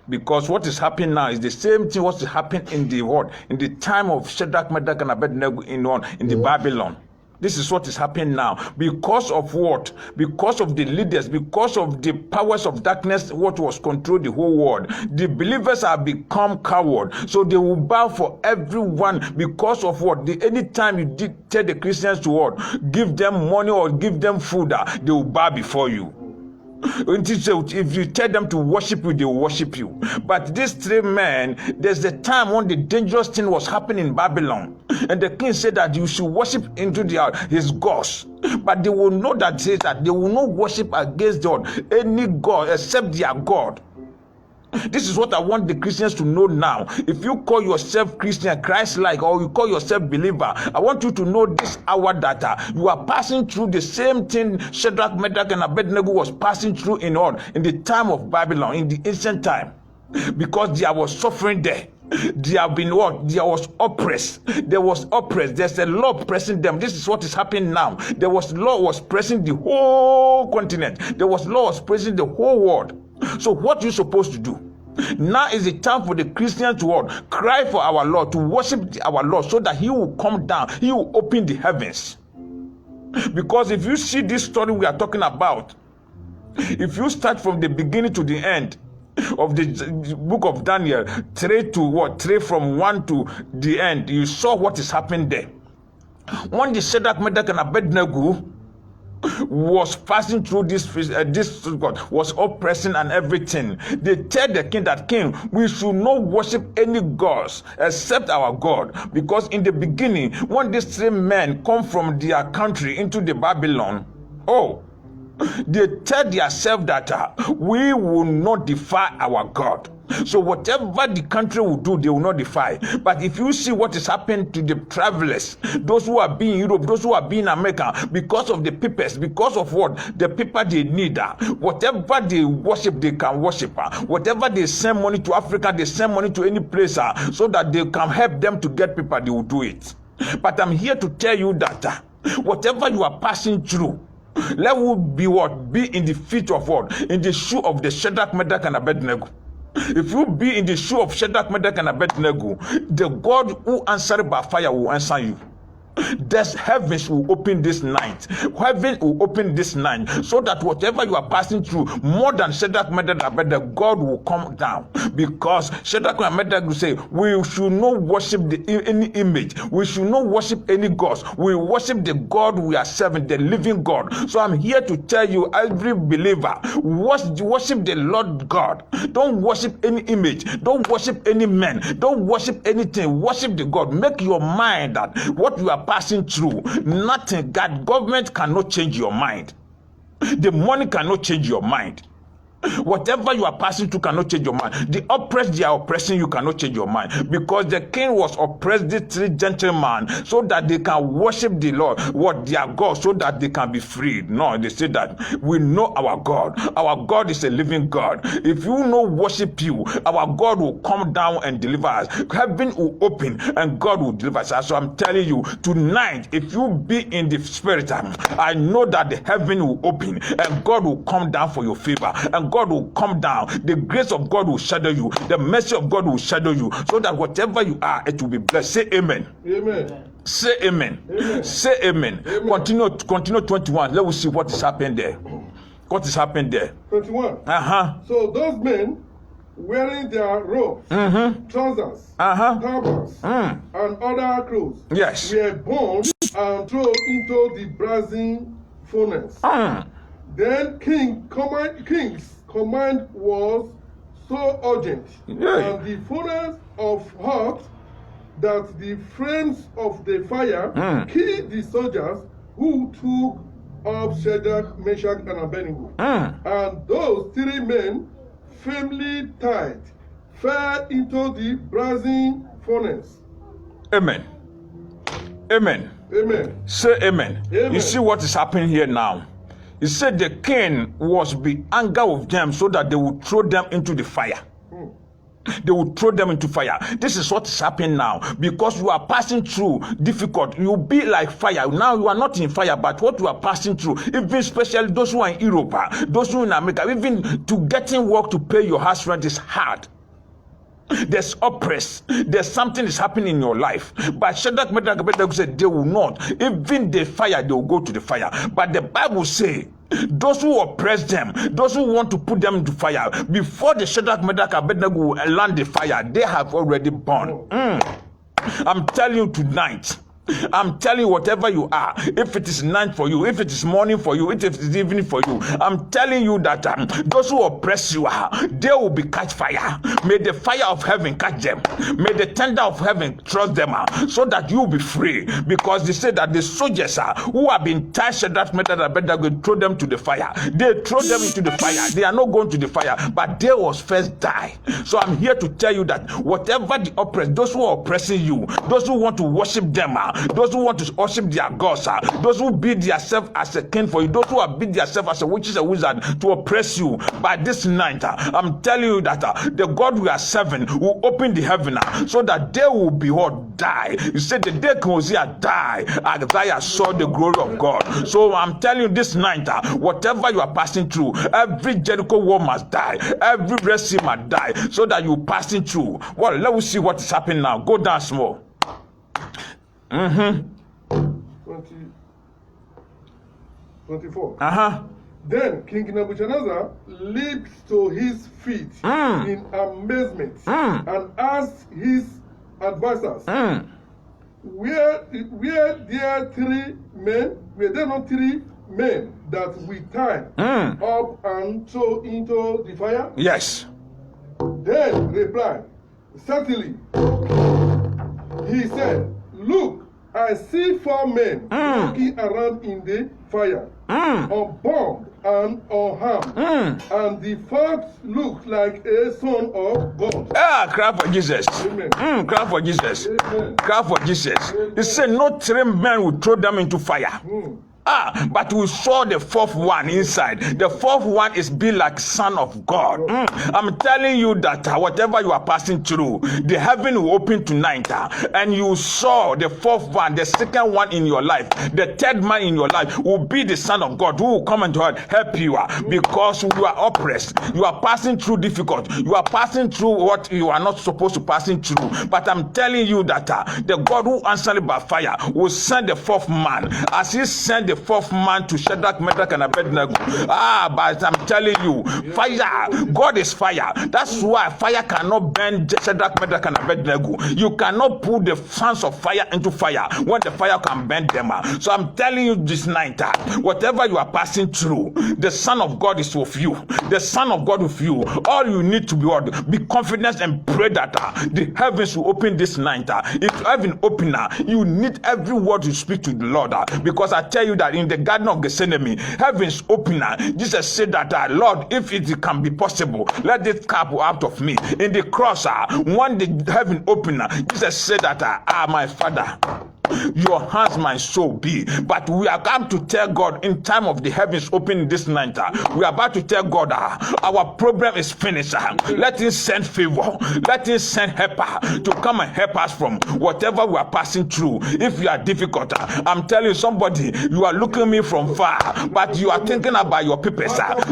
Because what is happening now is the same thing what is happening in the world, in the time of Shadrach, Meshach, and Abednego in the Babylon. This is what is happening now. Because of what? Because of the leaders, because of the powers of darkness, what was controlling the whole world. The believers have become cowards. So they will bow for everyone because of what? Anytime you tell the Christians to what? Give them money or give them food, they will bow before you. If you tell them to worship you, they will worship you. But these three men, there's a time when the dangerous thing was happening in Babylon, and the king said that you should worship into his gods. But they will know that says that they will not worship against God, any God except their God. This is what I want the Christians to know now. If you call yourself Christian, Christ-like, or you call yourself believer, I want you to know this hour that you are passing through the same thing Shadrach, Meshach, and Abednego was passing through in the time of Babylon, in the ancient time, because there was suffering there. They have been what? There was oppressed. There was oppressed. There's a law oppressing them. This is what is happening now. There was law was pressing the whole continent. There was law was pressing the whole world. So what are you supposed to do? Now is the time for the Christians to what? Cry for our Lord, to worship our Lord, so that He will come down. He will open the heavens. Because if you see this story we are talking about, if you start from the beginning to the end of the book of Daniel, three from 1 to the end, you saw what is happening there. When the Shadrach, Meshach, and Abednego was passing through this God was oppressing and everything, they tell the king that, king, we should not worship any gods except our God, because in the beginning, when these three men come from their country into the Babylon, they tell themselves that we will not defy our God. So whatever the country will do, they will not defy. But if you see what is happening to the travelers, those who are being in Europe, those who are being in America, because of the papers, because of what the people they need, whatever they worship, they can worship. Whatever they send money to Africa, they send money to any place, so that they can help them to get people, they will do it. But I'm here to tell you that whatever you are passing through, let you be what? Be in the feet of what? In the shoe of the Shadrach, Meshach, and Abednego. If you be in the shoe of Shadrach, Meshach, and Abednego, the God who answered by fire will answer you. This heavens will open this night. Heaven will open this night, so that whatever you are passing through, more than Shadrach, Meshach, and Abednego, God will come down. Because Shadrach and Abednego say, we should not worship any image. We should not worship any gods. We worship the God we are serving, the living God. So I'm here to tell you, every believer, worship the Lord God. Don't worship any image. Don't worship any man. Don't worship anything. Worship the God. Make your mind that what you are passing through, nothing, government cannot change your mind. The money cannot change your mind. Whatever you are passing through cannot change your mind. The oppressed, they are oppressing you, cannot change your mind. Because the king was oppressed these three gentlemen so that they can worship the Lord, what their God, so that they can be freed. No, they say that we know our God. Our God is a living God. If you know worship you, our God will come down and deliver us. Heaven will open and God will deliver us. So I'm telling you, tonight, if you be in the spirit, I know that the heaven will open and God will come down for your favor. And God will come down. The grace of God will shadow you. The mercy of God will shadow you, so that whatever you are, it will be blessed. Say amen. Amen. Say amen. Amen. Say amen. Amen. Continue 21. Let us see what is happening there. What is happening there? 21. So those men, wearing their robes, trousers, turbans, and other clothes, were born and thrown into the brazen furnace. Then King's command was so urgent, and the furnace of hot, that the flames of the fire killed the soldiers who took up Shadrach, Meshach, and Abednego. And those three men, firmly tied, fell into the brazen furnace. Amen. Amen. Amen. Say amen. Amen. You see what is happening here now? He said the king was be anger with them so that they would throw them into the fire. They would throw them into fire. This is what is happening now. Because you are passing through difficult. You'll be like fire. Now you are not in fire, but what you are passing through, even especially those who are in Europe, those who are in America, even to getting work to pay your house rent is hard. There's oppress. There's something is happening in your life. But Shadrach, Meshach, and Abednego said they will not. Even the fire, they will go to the fire. But the Bible says those who oppress them, those who want to put them into fire, before the Shadrach, Meshach, and Abednego will land the fire, they have already burned. I'm telling you tonight, I'm telling you, whatever you are, if it is night for you, if it is morning for you, if it is evening for you, I'm telling you that those who oppress you, they will be catch fire. May the fire of heaven catch them. May the tender of heaven trust them, so that you will be free. Because they say that the soldiers who have been tied to that method, I bet they're going to throw them to the fire. They throw them into the fire. They are not going to the fire, but they was first die. So I'm here to tell you that whatever the oppressed, those who are oppressing you, those who want to worship them, those who want to worship their gods, those who beat themselves as a king for you, those who have beat themselves as a witches and wizard to oppress you, by this night, I'm telling you that the God we are serving will open the heaven so that they will be what? Die. You said the day Hosea died, Isaiah saw the glory of God. So I'm telling you this night, whatever you are passing through, every Jericho wall must die, every Red Sea must die, so that you're passing through. Well, let us see what is happening now. Go down small. 24. Then King Nebuchadnezzar leaped to his feet in amazement and asked his advisors, were there not three men that we tied up and throw into the fire? Yes. Then replied, certainly. He said, look, I see 4 men walking around in the fire, unbound and unharmed, and the 4th looked like a son of God. Cry for Jesus. Amen. Cry for Jesus. Amen. Cry for Jesus. He said, no 3 men will throw them into fire. But we saw the 4th one inside. The 4th one is be like Son of God. I'm telling you that whatever you are passing through, the heaven will open tonight, and you saw the 4th one, the 2nd one in your life, the 3rd man in your life will be the Son of God who will come and help you, because you are oppressed. You are passing through difficult. You are passing through what you are not supposed to passing through. But I'm telling you that the God who answered by fire will send the 4th man, as he sent the 4th man to Shadrach, Meshach, and Abednego. But I'm telling you, fire, God is fire. That's why fire cannot burn Shadrach, Meshach, and Abednego. You cannot put the fans of fire into fire when the fire can burn them. So I'm telling you this night, whatever you are passing through, the Son of God is with you. The Son of God with you. All you need to be confident and pray that the heavens will open this night. If heaven open, you need every word to speak to the Lord, because I tell you that in the Garden of Gethsemane, heavens open. Jesus said that, Lord, if it can be possible, let this cup out of me. In the cross, when the heaven opened, Jesus said that, my Father, your hands my soul be. But we are come to tell God in time of the heavens open this night, we are about to tell God, our problem is finished. Let him send favor, let him send helper to come and help us from whatever we are passing through. If you are difficult, I'm telling you, somebody, you are looking at me from far, but you are thinking about your people,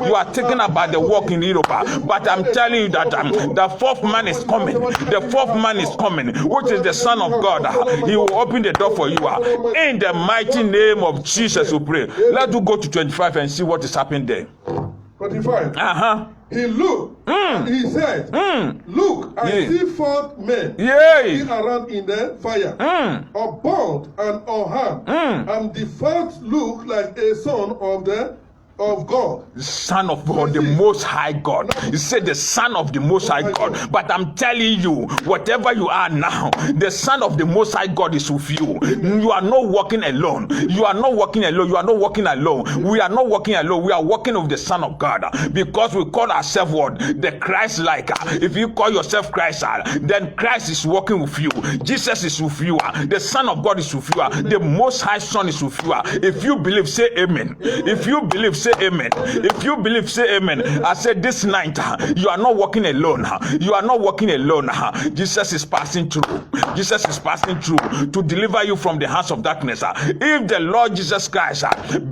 you are thinking about the work in Europe. But I'm telling you that the 4th man is coming. The 4th man is coming, which is the Son of God. He will open the door for you. In the mighty name of Jesus we pray. Let's go to 25 and see what is happening there. 25. He looked and he said, look, I see 4 men walking around in the fire, unbound and unharmed, and the 4th looked like a son of God. The Son of God, the Most High God. He said the Son of the Most High God. But I'm telling you, whatever you are now, the Son of the Most High God is with you. You are not walking alone. You are not walking alone. You are not walking alone. We are not walking alone. We are walking with the Son of God, because we call ourselves what? The Christ-like. If you call yourself Christ, then Christ is walking with you. Jesus is with you. The Son of God is with you. The Most High Son is with you. If you believe, say amen. If you believe, say amen. If you believe, say amen. I said this night, you are not walking alone. You are not walking alone. Jesus is passing through. Jesus is passing through to deliver you from the hands of darkness. If the Lord Jesus Christ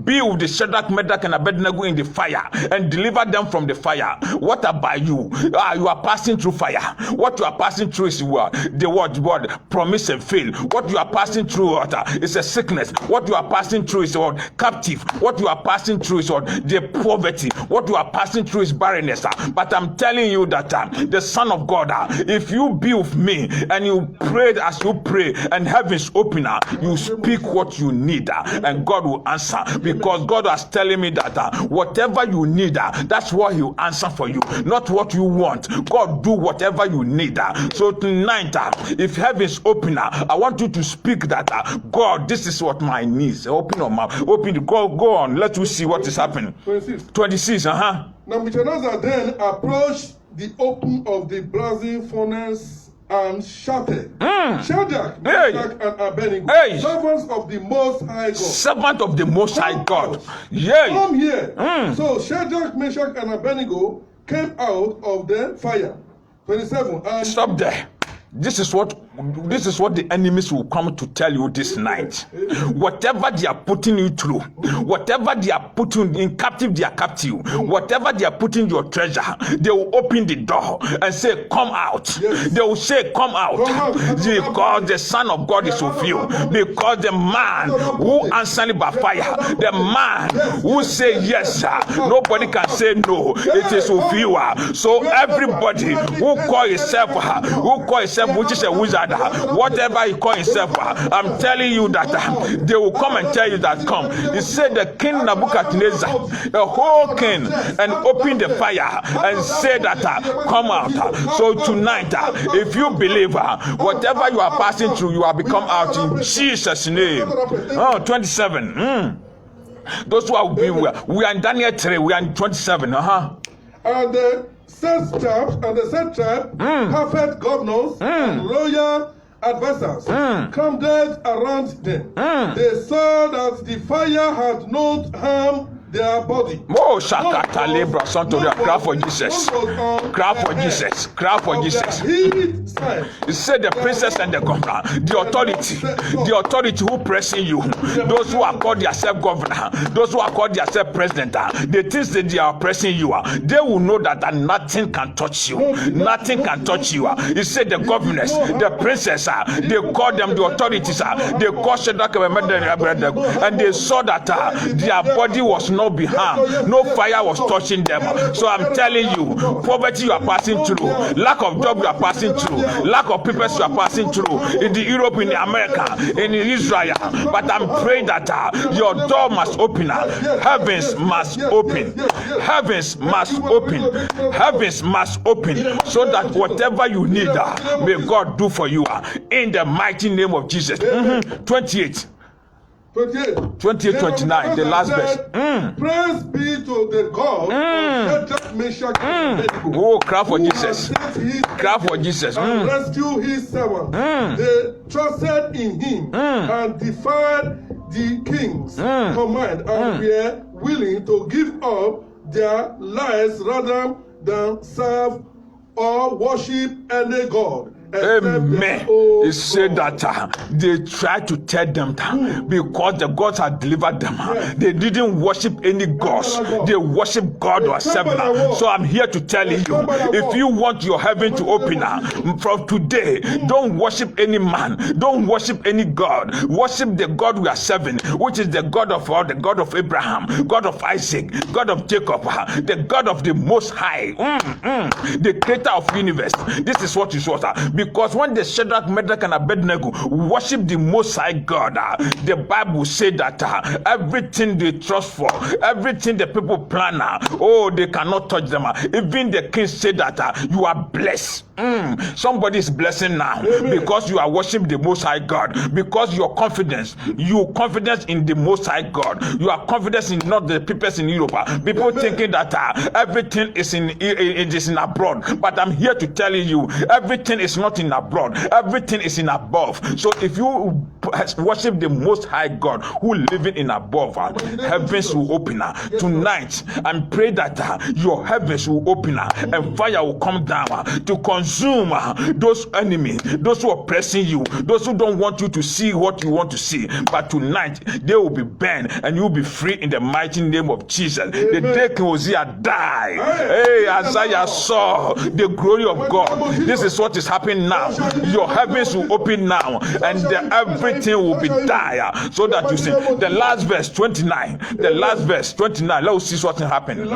be with the Shadrach, Meshach, and Abednego in the fire and deliver them from the fire, what about you? You are passing through fire. What you are passing through is the word promise and fail. What you are passing through is a sickness. What you are passing through is captive. What you are passing through is Lord, the poverty, what you are passing through is barrenness. But I'm telling you that the Son of God, if you be with me and you pray as you pray and heavens open, you speak what you need and God will answer, because God was telling me that whatever you need, that's what He will answer for you, not what you want. God do whatever you need. So tonight, if heavens open, I want you to speak that God, this is what my needs. Open your mouth. Open. Go on. Let us see what is happening. 26. Now Nebuchadnezzar then approached the open of the blazing furnace and shouted, Shadrach, Meshach, and Abednego, servants of the Most High God. Servant of the Most High God. Come here. So Shadrach, Meshach, and Abednego came out of the fire. 27. And stop there. This is what the enemies will come to tell you this night. Whatever they are putting you through, whatever they are putting in captive, they are captive. Whatever they are putting your treasure, they will open the door and say, come out. They will say, come out. Because the Son of God is with you. Because the man who answered by fire, the man who say yes, nobody can say no. It is with you. So everybody who call himself, which is a wizard, whatever he call himself, I'm telling you that they will come and tell you that come. He said the king Nebuchadnezzar, the whole king, and open the fire and say that come out. So tonight, if you believe, whatever you are passing through, you have become out in Jesus' name. 27. Those who are we are in Daniel 3, we are in 27. And the satrap, perfect governors, and loyal advisors crowded around them. They saw that the fire had not harmed their body. Shakata Libra Santoria. Clap for Jesus. Clap for Jesus. Clap for Jesus. He said the princess and the governor, the authority who pressing you, those who are called themselves governor, those who are called themselves president, the things that they are pressing you, they will know that nothing can touch you. Nothing can touch you. He said the governors, the princess, they called them the authorities, they called Shadrach, and they saw that their body was not be harmed, no fire was touching them. So I'm telling you, poverty you are passing through, lack of job you are passing through, lack of people you are passing through in the Europe, in the America, in Israel. But I'm praying that your door must open, heavens must open, heavens must open, heavens must open, so that whatever you need, may God do for you in the mighty name of Jesus. 28, 29, the last verse. Praise be to the God of Shadrach, Meshach, and Abednego. Clap for Jesus. Clap for Jesus. And rescue his servants. They trusted in him and defied the king's command and were willing to give up their lives rather than serve or worship any god. Amen. He said that they tried to tell them that because the gods had delivered them, they didn't worship any gods, they worship God or seven. So I'm here to tell you, if you want your heaven to open from today, don't worship any man, don't worship any god, worship the God we are serving, which is the God of all, the God of Abraham, God of Isaac, God of Jacob, the God of the Most High, the creator of universe. This is what is what. Because when the Shadrach, Meshach, and Abednego worship the Most High God, the Bible said that everything they trust for, everything the people plan, they cannot touch them. Even the king said that you are blessed. Somebody is blessing now because you are worshiping the Most High God. Because your confidence in the Most High God. You are confident in not the people in Europe. People thinking that everything is in abroad. But I'm here to tell you, everything is not in abroad, everything is in above. So if you worship the Most High God who living in above, heavens will open tonight, and pray that your heavens will open and fire will come down to consume those enemies, those who are pressing you, those who don't want you to see what you want to see. But tonight they will be burned and you will be free in the mighty name of Jesus. Amen. The day King Uzziah died, Isaiah saw the glory of God. This is what is happening open now. Your heavens will open now, and everything will be dire. So that you see the last verse 29. The last verse 29. Let us see what happened.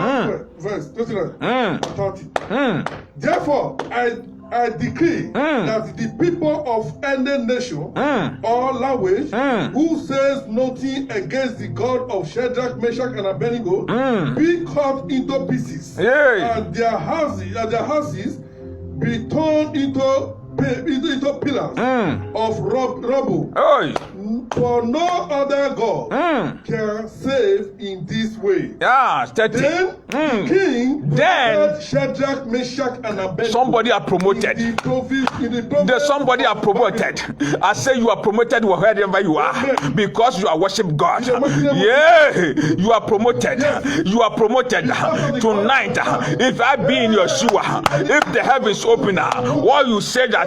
Verse 29. 30. Therefore, I decree that the people of any nation or language who says nothing against the God of Shadrach, Meshach, and Abednego be cut into pieces, and their houses be torn into pillars of rubble. For no other God can save in this way. Yeah, Then the king then Shadrach, Meshach, and Abednego. Somebody are promoted. Somebody are promoted. I say you are promoted wherever you are because you are worship God. Yeah, you are promoted. You are promoted tonight. If I be in your shoe, if the heavens open, while you say that,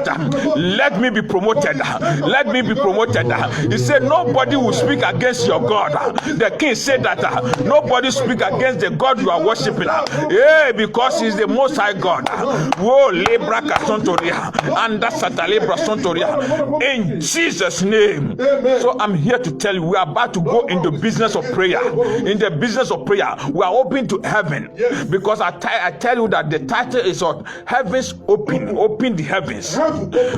let me be promoted. Let me be promoted. He said nobody will speak against your God. The king said that nobody speak against the God you are worshiping. Yeah, because he's the most high God. Whoa, lebra kasontoria and that's satalebra sontoria. In Jesus' name. So I'm here to tell you we are about to go into business of prayer. In the business of prayer, we are open to heaven. Because I tell you that the title is on heavens open. Open the heavens.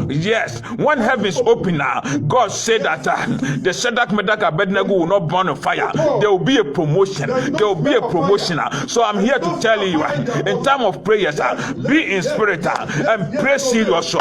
Yes, when heavens open now, God said that the Shadrach, Meshach, Abednego will not burn on fire. There will be a promotion. There will be a promotion. So I'm here to tell you, in time of prayers, be in spirit and pray serious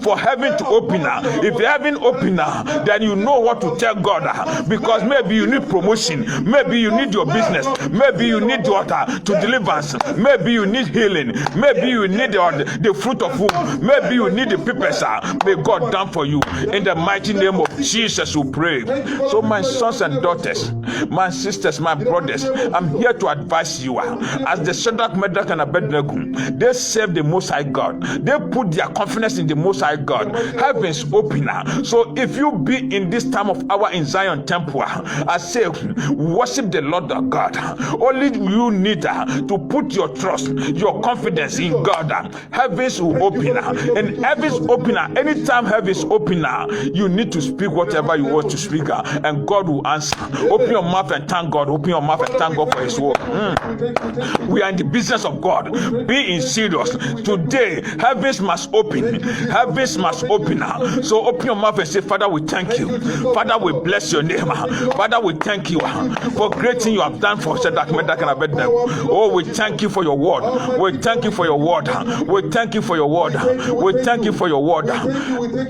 for heaven to open. If heaven open, then you know what to tell God. Because maybe you need promotion. Maybe you need your business. Maybe you need water to deliverance. Maybe you need healing. Maybe you need the fruit of womb. Maybe you need the purpose. May God done for you. In the mighty name of Jesus we pray. So my sons and daughters, my sisters, my brothers, I'm here to advise you. As the Shadrach, Meshach, and Abednego, they serve the Most High God. They put their confidence in the Most High God. Heavens open. So if you be in this time of hour in Zion Temple, I say worship the Lord our God. Only you need to put your trust, your confidence in God. Heavens will open. And heavens open. Anytime heavens open, you need to speak whatever you want to speak, and God will answer. Open your mouth and thank God. Open your mouth and thank God for His word. We are in the business of God. Be in serious. Today, heavens must open. Heavens must open. So open your mouth and say, Father, we thank you. Father, we bless your name. Father, we thank you for great thing you have done for Shadrach, Meshach, and Abednego. Oh, we thank you for your word. We thank you for your word. We thank you for your word. We thank you for your word.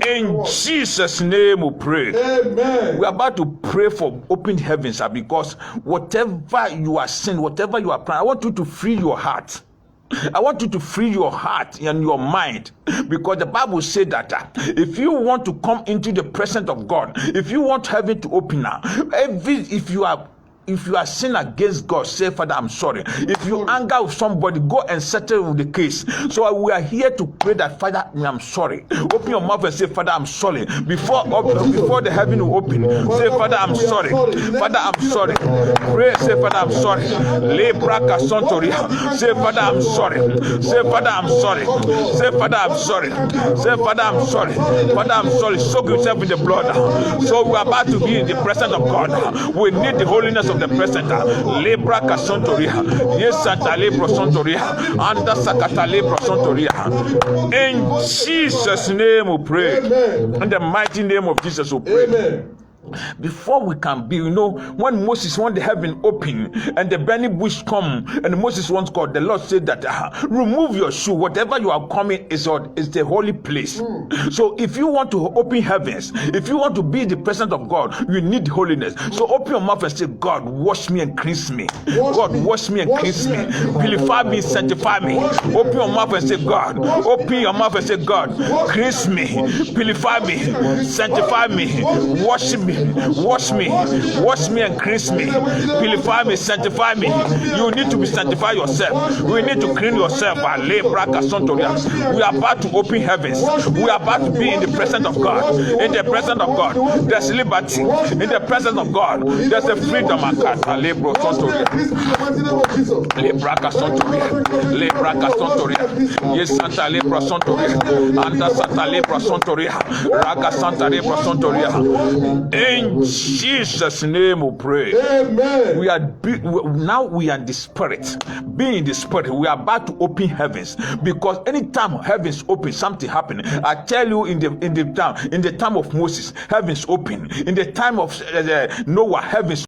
In Jesus' name we pray. Amen. We are about to pray for open heavens, because whatever you are saying, whatever you are praying, I want you to free your heart. I want you to free your heart and your mind, because the Bible said that if you want to come into the presence of God, if you want heaven to open now, if you are sin against God, say, Father, I'm sorry. If you anger with somebody, go and settle with the case. So we are here to pray that, Father, I'm sorry. Open your mouth and say, Father, I'm sorry. Before the heaven will open, say, Father, I'm sorry. Father, I'm sorry. Pray, say, Father, I'm sorry. Say, Father, I'm sorry. Say, Father, I'm sorry. Say, Father, I'm sorry. Say, Father, I'm sorry. Father, I'm sorry. Soak yourself in the blood. So we are about to be in the presence of God. We need the holiness of the present. Lebra kasontoria. Yes, Santa Lebra sontoria. Anda sakata Lebra sontoria. In Jesus' name we pray. Amen. In the mighty name of Jesus we pray. Amen. Before we can be, when Moses want the heaven open and the burning bush come, and Moses wants God, the Lord said that remove your shoe. Whatever you are coming is the holy place. So if you want to open heavens, if you want to be the presence of God, you need holiness. So open your mouth and say, God, wash me and cleanse me. God, wash me and cleanse me. Purify me, sanctify me. Open your mouth and say, God. Open your mouth and say, God, cleanse me, purify me, sanctify me, wash me. Wash me and cleanse me. Purify me, sanctify me. You need to be sanctified yourself. We need to clean yourself. We are about to open heavens. We are about to be in the presence of God. In the presence of God, there's liberty. In the presence of God, there's a freedom. Yes, Santa Libra Sontoria, Anda Santa Libra Sontoria, Raga Santa Libra Sontoria. In Jesus' name we pray. Amen. We are in the spirit. Being in the spirit, we are about to open heavens, because anytime heavens open, something happen. I tell you, in the time of Moses, heavens open. In the time of Noah, heavens